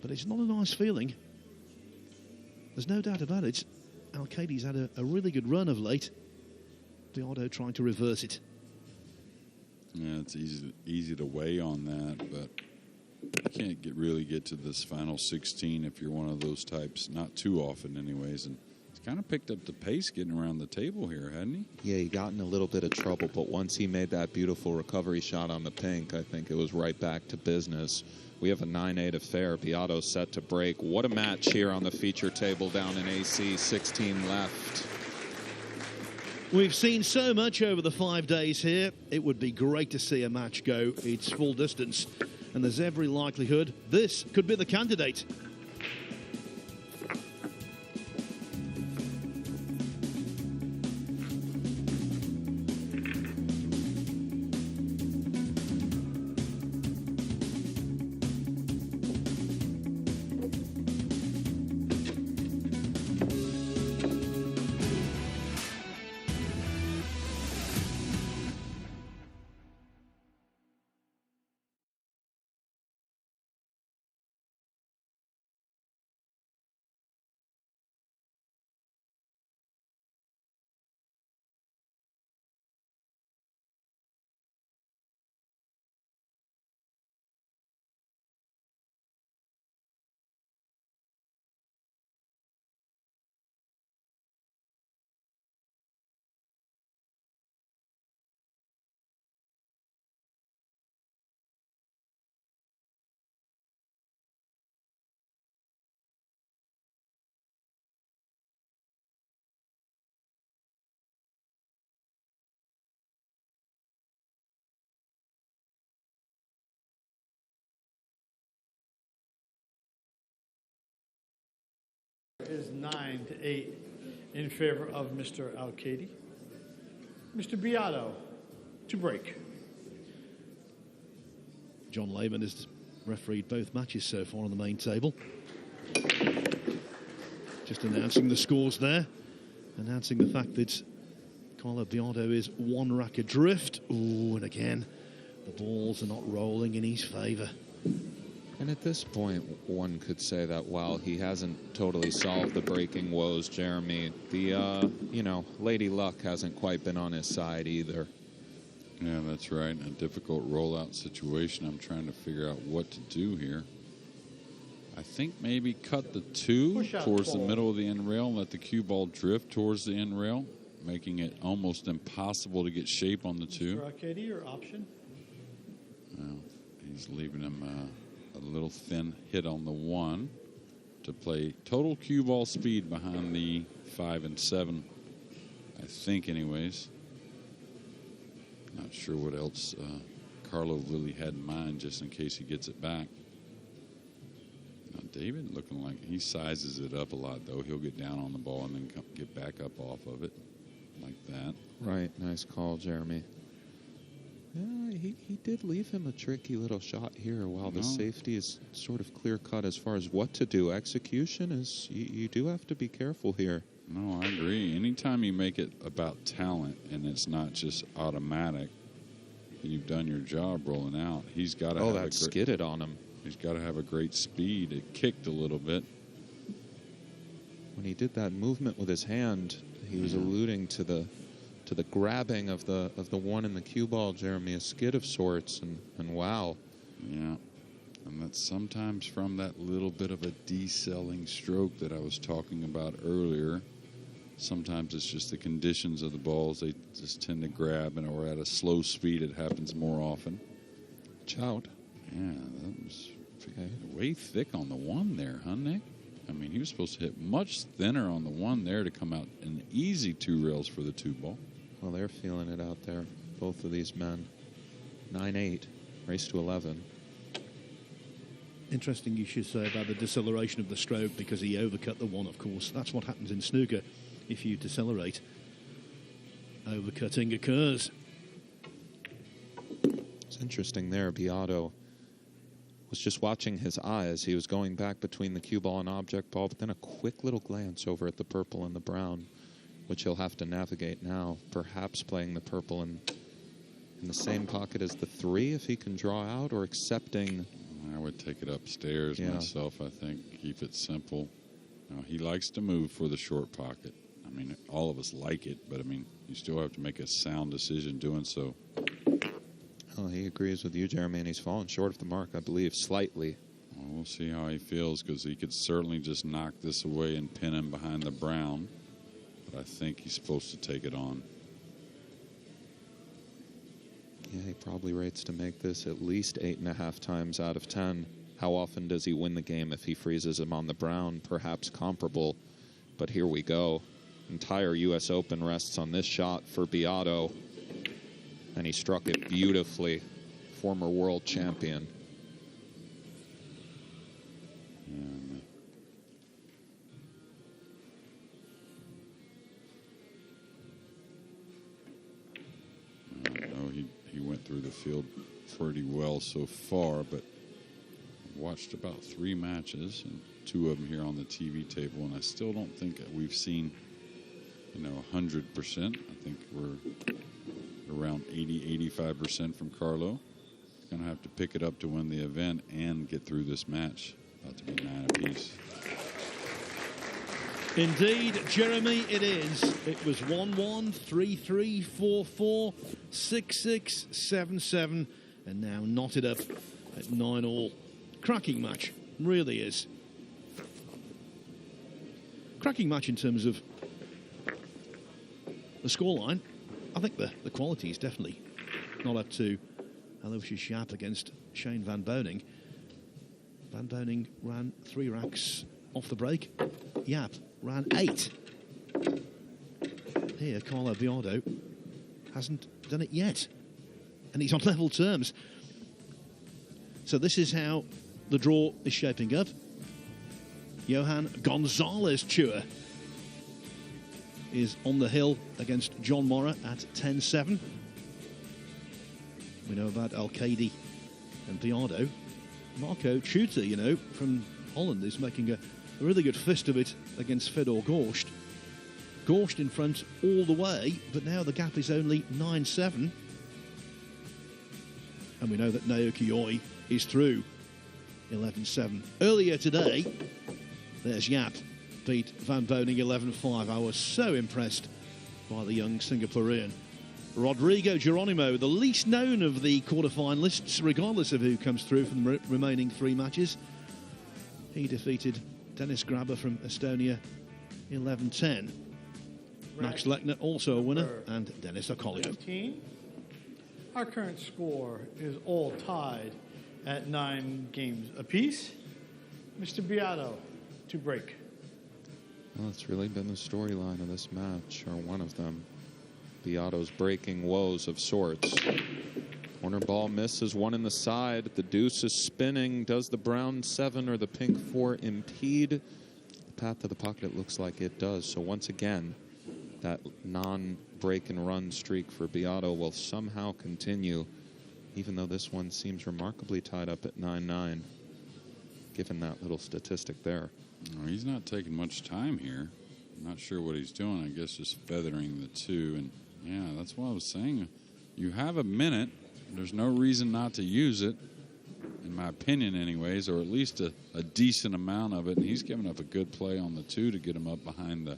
but it's not a nice feeling. There's no doubt about it. Alcaide's had a really good run of late. Biado trying to reverse it. Yeah, it's easy to weigh on that, but you can't really get to this final 16 if you're one of those types. Not too often, anyways. And he's kind of picked up the pace getting around the table here, hadn't he? Yeah, he got in a little bit of trouble, but once he made that beautiful recovery shot on the pink, I think it was right back to business. We have a 9-8 affair. Biado set to break. What a match here on the feature table down in AC. 16 left. We've seen so much over the 5 days here. It would be great to see a match go its full distance, and there's every likelihood this could be the candidate. is 9-8 in favor of Mr. Alcaide. Mr. Biado to break. John Lehman has refereed both matches so far on the main table. Just announcing the scores there, announcing the fact that Carlo Biado is one rack adrift. Ooh, and again, the balls are not rolling in his favour. And at this point, one could say that while he hasn't totally solved the breaking woes, Jeremy, the, Lady Luck hasn't quite been on his side either. Yeah, that's right. A difficult rollout situation. I'm trying to figure out what to do here. I think maybe cut the two towards the middle of the end rail and let the cue ball drift towards the end rail, making it almost impossible to get shape on the two. Mr. Alcaide, your option? Well, he's leaving him a little thin hit on the one to play total cue ball speed behind the 5 and 7, I think, anyways. Not sure what else Carlo really had in mind just in case he gets it back. Now, David looking like he sizes it up a lot, though. He'll get down on the ball and then get back up off of it like that. Right, nice call, Jeremy. Yeah, he did leave him a tricky little shot here while the safety is sort of clear-cut as far as what to do. Execution is, you do have to be careful here. No, I agree. Anytime you make it about talent and it's not just automatic, you've done your job rolling out. He's got to that skidded on him. He's got to have a great speed. It kicked a little bit. When he did that movement with his hand, he was alluding to the grabbing of the one in the cue ball, Jeremy, a skid of sorts, and wow. Yeah. And that's sometimes from that little bit of a decelling stroke that I was talking about earlier. Sometimes it's just the conditions of the balls. They just tend to grab, and or at a slow speed, it happens more often. Watch out. Yeah, that was way thick on the one there, huh, Nick? I mean, he was supposed to hit much thinner on the one there to come out an easy 2 rails for the 2 ball. Well, they're feeling it out there, both of these men. 9-8, race to 11. Interesting you should say about the deceleration of the stroke, because he overcut the one, of course. That's what happens in snooker. If you decelerate, overcutting occurs. It's interesting there. Biado was just watching his eyes. He was going back between the cue ball and object ball, but then a quick little glance over at the purple and the brown, which he'll have to navigate now, perhaps playing the purple in the same pocket as the 3 if he can draw out, or accepting. I would take it upstairs myself, I think. Keep it simple. Now, he likes to move for the short pocket. I mean, all of us like it, but, I mean, you still have to make a sound decision doing so. Oh, he agrees with you, Jeremy, and he's fallen short of the mark, I believe, slightly. Well, we'll see how he feels, because he could certainly just knock this away and pin him behind the brown. But I think he's supposed to take it on. Yeah, he probably rates to make this at least 8.5 times out of 10. How often does he win the game if he freezes him on the brown? Perhaps comparable, but here we go. Entire U.S. Open rests on this shot for Biado, and he struck it beautifully. Former world champion. He went through the field pretty well so far, but I've watched about 3 matches, and 2 of them here on the TV table, and I still don't think that we've seen, 100%. I think we're around 80-85% from Carlo. He's going to have to pick it up to win the event and get through this match. About to be 9 apiece. Indeed, Jeremy, it is. It was 1-1, 3-3, 4-4, 6-6, 7-7, and now knotted up at 9-all. Cracking match, really is. Cracking match in terms of the scoreline. I think the quality is definitely not up to Aloysius Jaap against Shane Van Boening. Van Boening ran 3 racks off the break. Jaap ran 8. Here, Carlo Biado hasn't done it yet. And he's on level terms. So this is how the draw is shaping up. Johan Gonzalez Chua is on the hill against John Morra at 10-7. We know about Alcaide and Biado. Marco Chuter, you know, from Holland is making a really good fist of it against Fedor Gorst. Gorst in front all the way, but now the gap is only 9-7. And we know that Naoki Oi is through 11-7. Earlier today, there's Yap beat Van Boning 11-5. I was so impressed by the young Singaporean. Rodrigo Geronimo, the least known of the quarterfinalists, regardless of who comes through from the remaining 3 matches. He defeated Dennis Grabber from Estonia 11-10. Max Lechner, also a winner, and Dennis Okolio. 15. Our current score is all tied at 9 games apiece. Mr. Biado to break. Well, it's really been the storyline of this match, or one of them. Biado's breaking woes of sorts. Corner ball misses, one in the side. The deuce is spinning. Does the brown 7 or the pink 4 impede the path to the pocket? It looks like it does. So once again, that non-break and run streak for Biado will somehow continue, even though this one seems remarkably tied up at 9-9, given that little statistic there. No, he's not taking much time here. I'm not sure what he's doing. I guess just feathering the 2. And, yeah, that's what I was saying. You have a minute. There's no reason not to use it, in my opinion anyways, or at least a decent amount of it. And he's giving up a good play on the 2 to get him up behind the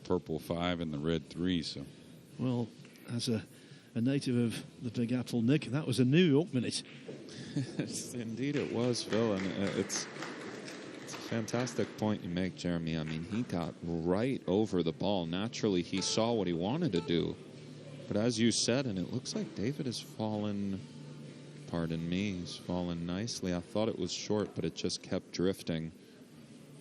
purple 5 and the red 3. So, well, as a native of the Big Apple, Nick, that was a New York minute. Indeed it was, Phil. And it's a fantastic point you make, Jeremy. I mean, he got right over the ball. Naturally, he saw what he wanted to do. But as you said, and it looks like David has fallen, pardon me, he's fallen nicely. I thought it was short, but it just kept drifting.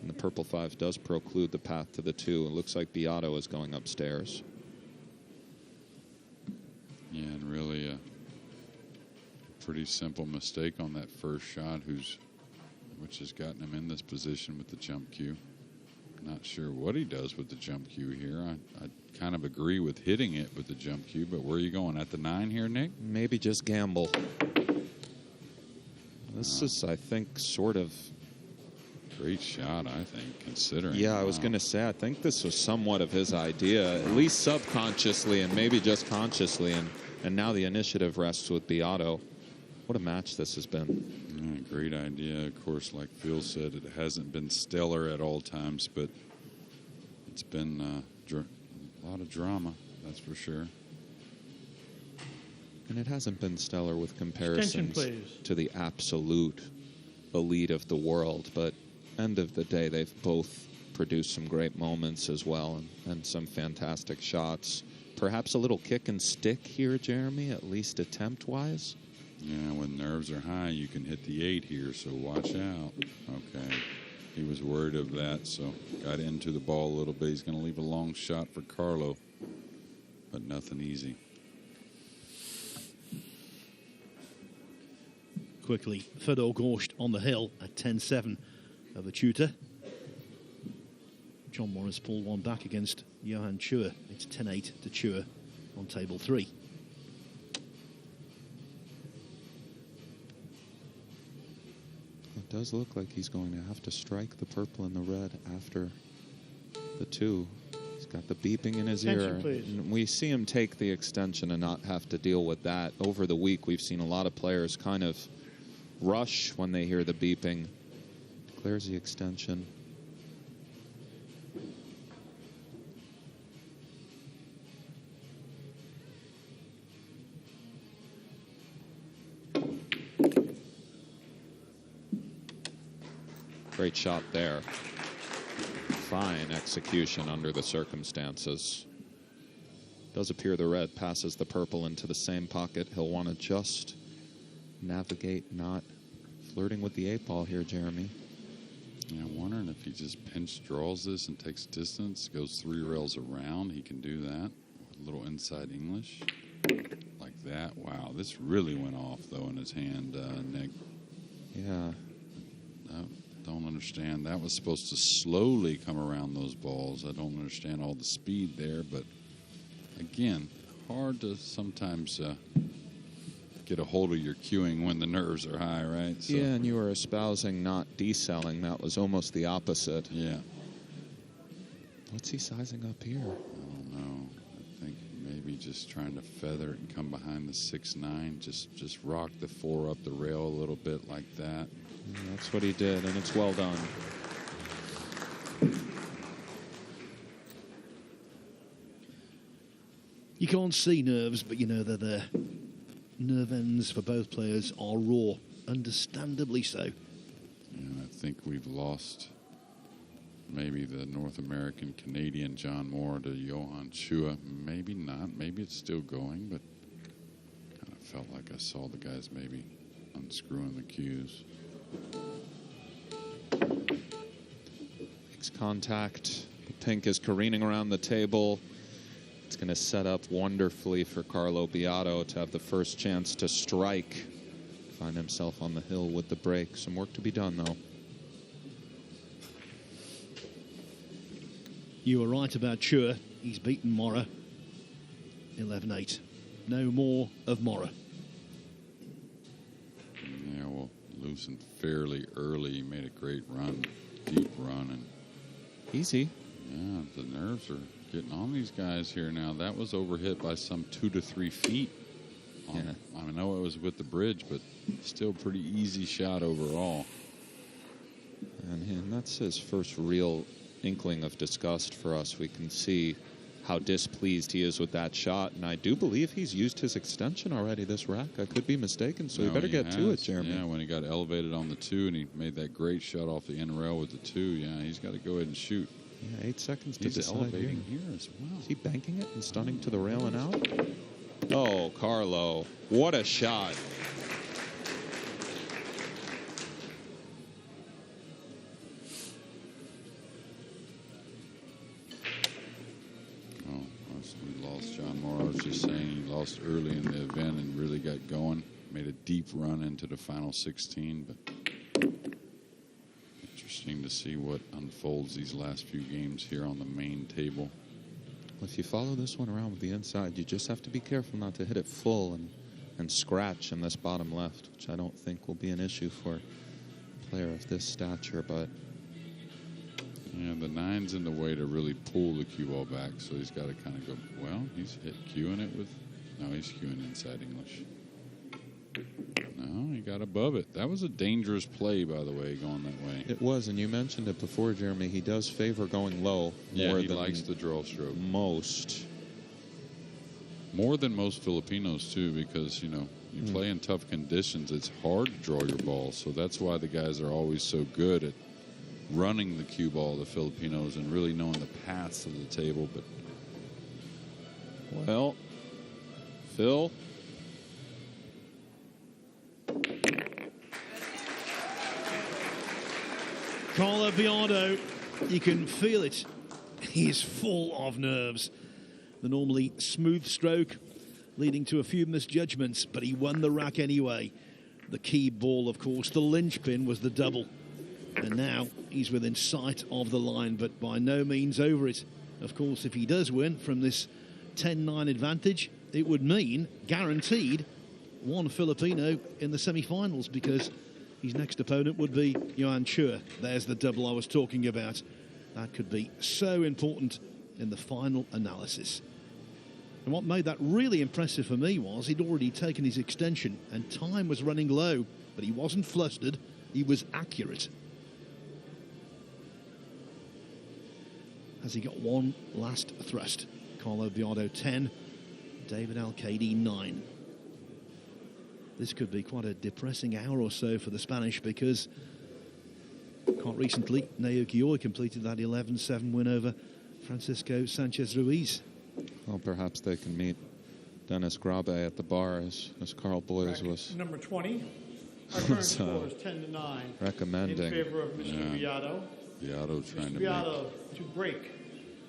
And the purple 5 does preclude the path to the 2. It looks like Biado is going upstairs. yeah, and really a pretty simple mistake on that first shot, which has gotten him in this position with the jump cue. Not sure what he does with the jump cue here. I kind of agree with hitting it with the jump cue, but where are you going? At the 9 here, Nick? Maybe just gamble. This is, I think, sort of... Great shot, I think, considering. Yeah, I was going to say, I think this was somewhat of his idea, at least subconsciously and maybe just consciously. And now the initiative rests with Biado. What a match this has been. Yeah, great idea. Of course, like Phil said, it hasn't been stellar at all times, but it's been a lot of drama, that's for sure. And it hasn't been stellar with comparisons to the absolute elite of the world, but end of the day, they've both produced some great moments as well, and some fantastic shots. Perhaps a little kick and stick here, Jeremy, at least attempt-wise. Yeah, when nerves are high, you can hit the 8 here, so watch out. Okay, he was worried of that, so got into the ball a little bit. He's going to leave a long shot for Carlo, but nothing easy. Quickly, Fedor Gorst on the hill at 10-7 over Tutor. John Morris pulled one back against Johan Chua. It's 10-8 to Chua on table 3. It does look like he's going to have to strike the purple and the red after the 2. He's got the beeping in his ear. And we see him take the extension and not have to deal with that. Over the week, we've seen a lot of players kind of rush when they hear the beeping. Clears the extension. Great shot there. Fine execution under the circumstances. Does appear the red passes the purple into the same pocket. He'll want to just navigate, not flirting with the 8-ball here, Jeremy. Yeah, I'm wondering if he just pinch draws this and takes distance, goes 3 rails around. He can do that. A little inside English. Like that. Wow, this really went off, though, in his hand, Nick. Yeah. don't understand. That was supposed to slowly come around those balls. I don't understand all the speed there, but again, hard to sometimes get a hold of your cueing when the nerves are high, right? So, yeah, and you were espousing not decelling. That was almost the opposite. yeah. What's he sizing up here? I don't know. I think maybe just trying to feather it and come behind the 6-9. Just rock the 4 up the rail a little bit like that. Yeah, that's what he did, and it's well done. You can't see nerves, but you know they're there. Nerve ends for both players are raw, understandably so. And I think we've lost maybe the North American Canadian John Moore to Johan Chua. Maybe not. Maybe it's still going, but kind of felt like I saw the guys maybe unscrewing the cues. Makes contact. The pink is careening around the table. It's going to set up wonderfully for Carlo Biado to have the first chance to strike. Find himself on the hill with the break. Some work to be done, though. You were right about Chua. He's beaten Mora 11-8. No more of Mora. Yeah, well, loosened fairly early. He made a great run, deep run, and Easy. yeah, the nerves are getting on these guys here now. That was overhit by some 2 to 3 feet. Yeah. I know it was with the bridge, but still pretty easy shot overall. And that's his first real inkling of disgust for us. We can see how displeased he is with that shot, and I do believe he's used his extension already this rack. I could be mistaken, so No, you better he get to it, has. Jeremy. Yeah, when he got elevated on the 2 and he made that great shot off the end rail with the 2, yeah, he's got to go ahead and shoot. Yeah, 8 seconds to He's decide elevating here. here as well. Is he banking it and stunning to the rail and out? Oh, Carlo, what a shot. Oh, we lost John Moore. I was just saying he lost early in the event and really got going. Made a deep run into the final 16, but interesting to see what unfolds these last few games here on the main table. If you follow this one around with the inside, you just have to be careful not to hit it full and scratch in this bottom left, which I don't think will be an issue for a player of this stature, but Yeah, the 9's in the way to really pull the cue ball back, so he's got to kind of go, well, he's cueing it with, no, he's cueing inside English. No, he got above it. That was a dangerous play, by the way, going that way. it was, and you mentioned it before, Jeremy, he does favor going low more He than likes the draw stroke. most. More than most Filipinos, too, because, you play in tough conditions. It's hard to draw your ball, so that's why the guys are always so good at running the cue ball, the Filipinos, and really knowing the paths of the table. But Well, Phil. Carlo Biado, you can feel it. He's full of nerves. The normally smooth stroke leading to a few misjudgments, but he won the rack anyway. The key ball, of course, the linchpin was the double. And now he's within sight of the line, but by no means over it. Of course, if he does win from this 10-9 advantage, it would mean guaranteed one Filipino in the semi-finals, because his next opponent would be Johan Chua. There's the double I was talking about. That could be so important in the final analysis. And what made that really impressive for me was he'd already taken his extension and time was running low, but he wasn't flustered, he was accurate. Has he got one last thrust? Carlo Biado 10, David Alcaide 9. This could be quite a depressing hour or so for the Spanish, because quite recently Naoki Oi completed that 11-7 win over Francisco Sanchez Ruiz. Well, perhaps they can meet Dennis Grabe at the bar, as Carl Boyes was Number 20. Our current score is 10-9. recommending. In favor of Mr. Biado. Biado trying to Biado to break.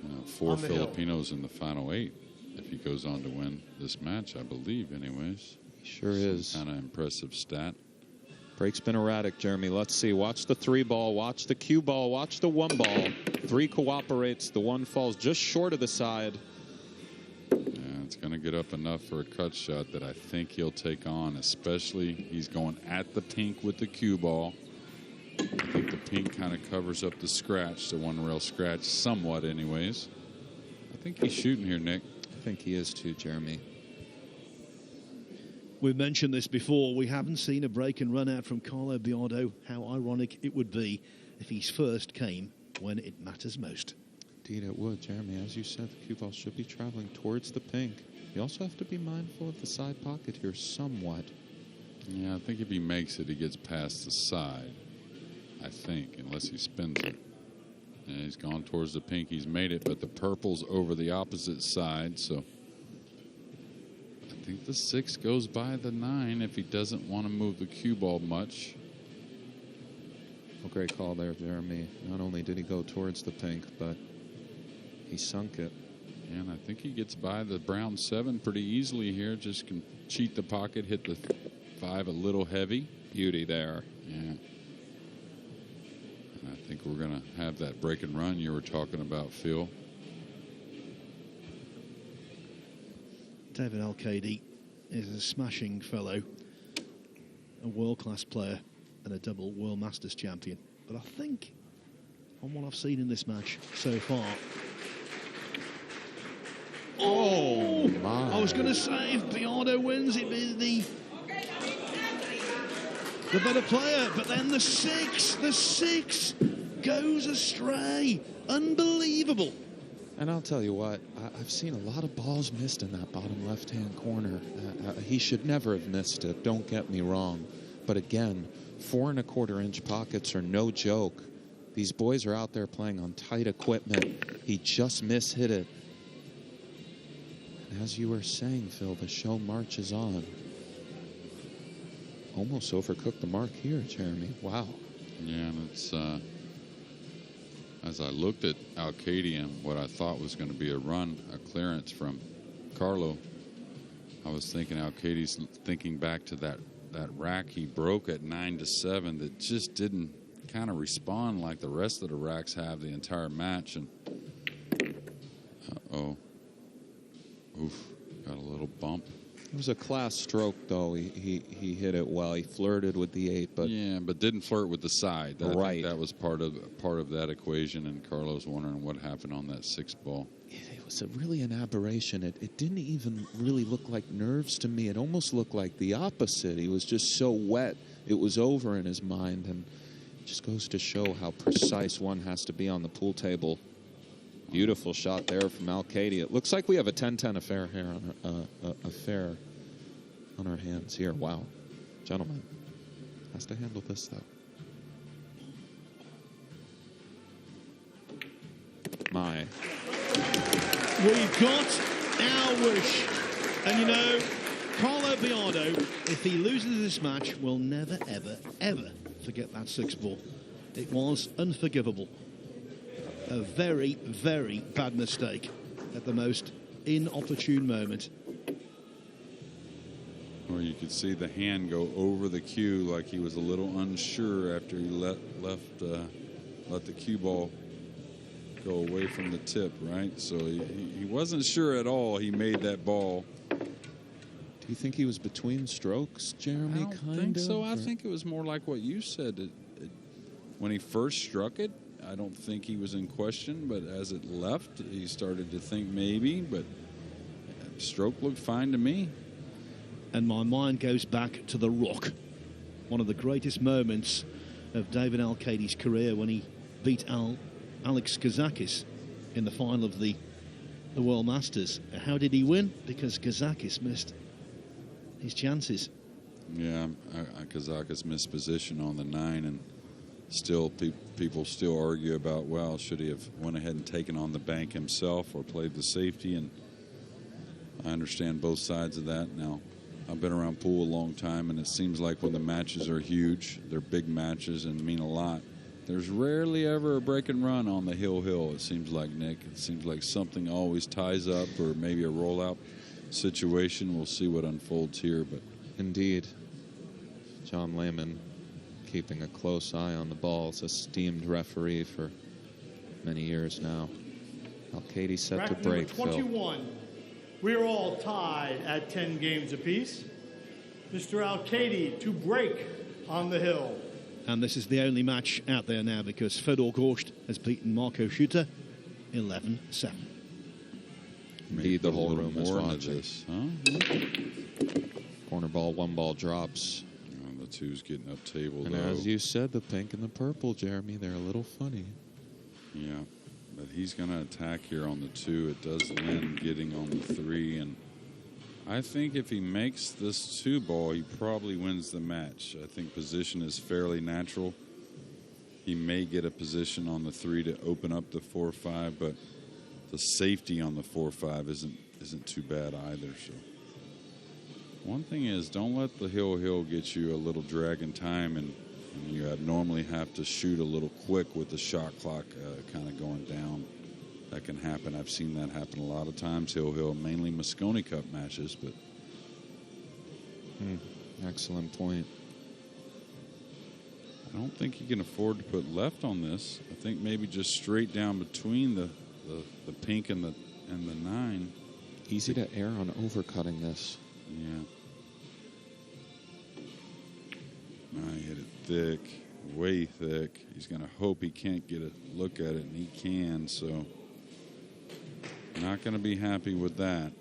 make 4 on the hill. Filipinos in the final 8 if he goes on to win this match, I believe, anyways. He sure is. Kind of impressive stat. Break's been erratic, Jeremy. Let's see. Watch the 3-ball. Watch the cue ball. Watch the 1-ball. 3 cooperates. The 1 falls just short of the side. Yeah, it's going to get up enough for a cut shot that I think he'll take on, especially he's going at the pink with the cue ball. I think the pink kind of covers up the scratch, the 1 rail scratch, somewhat anyways. I think he's shooting here, Nick. I think he is too, Jeremy. We've mentioned this before. We haven't seen a break and run out from Carlo Biado. How ironic it would be if his first came when it matters most. Indeed it would, Jeremy. As you said, the cue ball should be traveling towards the pink. You also have to be mindful of the side pocket here somewhat. Yeah, I think if he makes it, he gets past the side. I think, unless he spins it. And he's gone towards the pink. He's made it, but the purple's over the opposite side, so I think the 6 goes by the 9 if he doesn't want to move the cue ball much. Well, great call there, Jeremy. Not only did he go towards the pink, but he sunk it. And I think he gets by the brown 7 pretty easily here. Just can cheat the pocket, hit the 5 a little heavy. Beauty there. Yeah. And I think we're going to have that break and run you were talking about, Phil. David Alcaide is a smashing fellow, a world-class player and a double World Masters champion. But I think, on what I've seen in this match so far... Oh! My. I was going to say, if Biado wins, it'd be the better player. But then the 6 goes astray. Unbelievable. And I'll tell you what, I've seen a lot of balls missed in that bottom left-hand corner. He should never have missed it, don't get me wrong. But again, 4 1/4-inch pockets are no joke. These boys are out there playing on tight equipment. He just mishit it. And as you were saying, Phil, the show marches on. Almost overcooked the mark here, Jeremy. Wow. Yeah, and it's... as I looked at Alcaide and what I thought was going to be a clearance from Carlo, I was thinking Alcaide's thinking back to that rack he broke at 9-7 that just didn't kind of respond like the rest of the racks have the entire match. And oof, got a little bump. It was a class stroke, though. He hit it well. He flirted with the 8, but yeah, but didn't flirt with the side. I right. think that was part of that equation. And Carlo's wondering what happened on that 6th ball. It was really an aberration. It didn't even really look like nerves to me. It almost looked like the opposite. He was just so wet. It was over in his mind, and it just goes to show how precise one has to be on the pool table. Beautiful shot there from Alcaide. It looks like we have a 10-10 affair here on our hands here. Wow. Gentlemen, has to handle this, though. My. We've got our wish. And you know, Carlo Biado, if he loses this match, will never, ever, ever forget that 6 ball. It was unforgivable. A very, very bad mistake at the most inopportune moment. Or you could see the hand go over the cue like he was a little unsure after he let the cue ball go away from the tip, right? So he wasn't sure at all he made that ball. Do you think he was between strokes, Jeremy? I don't think so. I think it was more like what you said. When he first struck it, I don't think he was in question, but as it left, he started to think maybe, but stroke looked fine to me. And my mind goes back to the Rock, one of the greatest moments of David Alcaide's career when he beat Alex Kazakis in the final of the World Masters. How did he win? Because Kazakis missed his chances. Yeah, Kazakis missed position on the 9, and still people still argue about, well, should he have went ahead and taken on the bank himself or played the safety? And I understand both sides of that. Now, I've been around pool a long time, and it seems like when the matches are huge, they're big matches and mean a lot, there's rarely ever a break and run on the hill. It seems like, Nick. It seems like something always ties up, or maybe a rollout situation. We'll see what unfolds here. But indeed, John Lehman keeping a close eye on the ball. It's a esteemed referee for many years now. Alcaide set to break, Phil. 21. We're all tied at 10 games apiece. Mr. Alcaide to break on the hill. And this is the only match out there now because Fedor Gorst has beaten Marco Schutter 11-7. Indeed, the whole room is watching. This, huh? Corner ball, one ball drops. Oh, the two's getting up table, And though. as you said, the pink and the purple, Jeremy, they're a little funny. Yeah, but he's going to attack here on the 2. It does Lynn getting on the 3, and I think if he makes this 2 ball, he probably wins the match. I think position is fairly natural. He may get a position on the 3 to open up the 4-5, but the safety on the 4-5 isn't too bad either. So one thing is, don't let the hill get you a little drag in time, and you normally have to shoot a little quick with the shot clock kind of going down. That can happen. I've seen that happen a lot of times. Hill, mainly Mosconi Cup matches, but Excellent point. I don't think he can afford to put left on this. I think maybe just straight down between the pink and the 9. Easy to err on overcutting this. Yeah. I hit it thick, way thick. He's going to hope he can't get a look at it, and he can, so not going to be happy with that.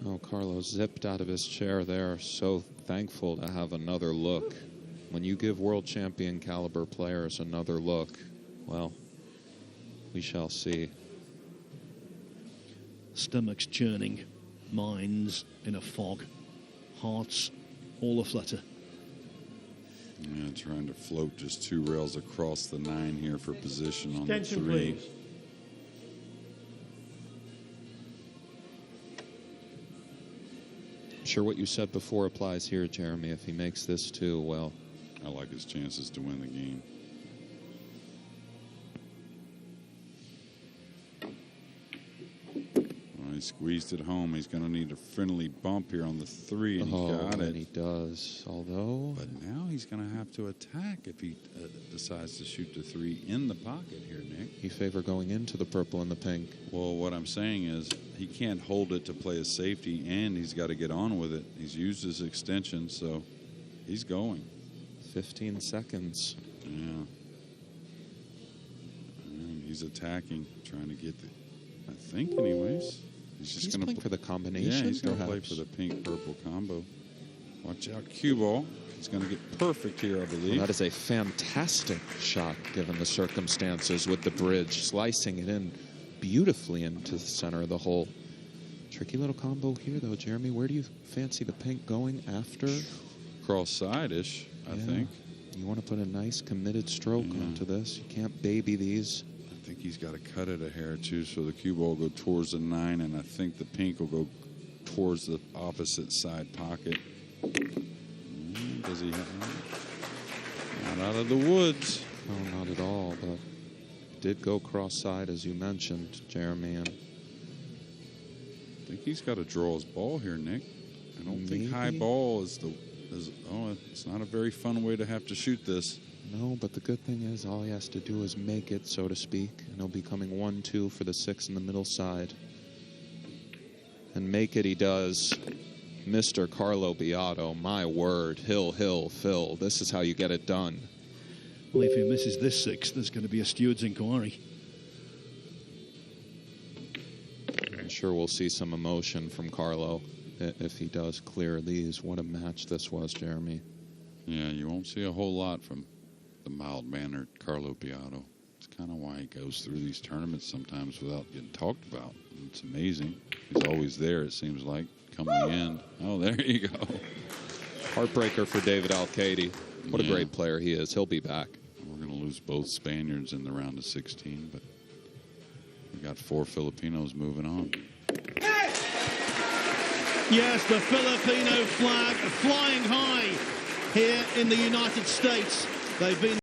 Oh, Carlos zipped out of his chair there. So thankful to have another look. When you give world champion caliber players another look, well, we shall see. Stomachs churning, minds in a fog, hearts all aflutter. Yeah, trying to float just 2 rails across the 9 here for position on the Attention, 3. please. I'm sure what you said before applies here, Jeremy. If he makes this 2, well, I like his chances to win the game. Well, he squeezed it home. He's going to need a friendly bump here on the 3, and he got and it. he does. Although, But now he's going to have to attack if he decides to shoot the 3 in the pocket here, Nick. you favor going into the purple and the pink. Well, what I'm saying is he can't hold it to play a safety, and he's got to get on with it. He's used his extension, so he's going. 15 seconds. Yeah. And he's attacking, trying to get the, I think, anyways. He's playing for the combination. Yeah, he's going to play perhaps. for the pink-purple combo. Watch out, cue ball. He's going to get perfect here, I believe. Well, that is a fantastic shot given the circumstances with the bridge, slicing it in beautifully into the center of the hole. Tricky little combo here, though, Jeremy. Where do you fancy the pink going after? Cross-side-ish, I think. You want to put a nice committed stroke onto this. You can't baby these. I think he's got to cut it a hair, too, so the cue ball will go towards the 9, and I think the pink will go towards the opposite side pocket. Does he have not out of the woods? No, not at all, but did go cross-side, as you mentioned, Jeremy. And I think he's got to draw his ball here, Nick. I don't think Maybe. high ball is it's not a very fun way to have to shoot this. no, but the good thing is all he has to do is make it, so to speak, and he'll be coming 1-2 for the 6 in the middle side. And make it he does. Mr. Carlo Biado, my word, Hill, Phil, this is how you get it done. Well, if he misses this 6, there's going to be a steward's inquiry. I'm sure we'll see some emotion from Carlo if he does clear these. What a match this was, Jeremy. Yeah, you won't see a whole lot from the mild-mannered Carlo Biado. It's kind of why he goes through these tournaments sometimes without getting talked about. It's amazing. He's always there, it seems like, come the end. Oh, there you go. Heartbreaker for David Alcaide. What a Yeah. great player he is. He'll be back. We're going to lose both Spaniards in the round of 16, but we got 4 Filipinos moving on. Yes, the Filipino flag flying high here in the United States. They've been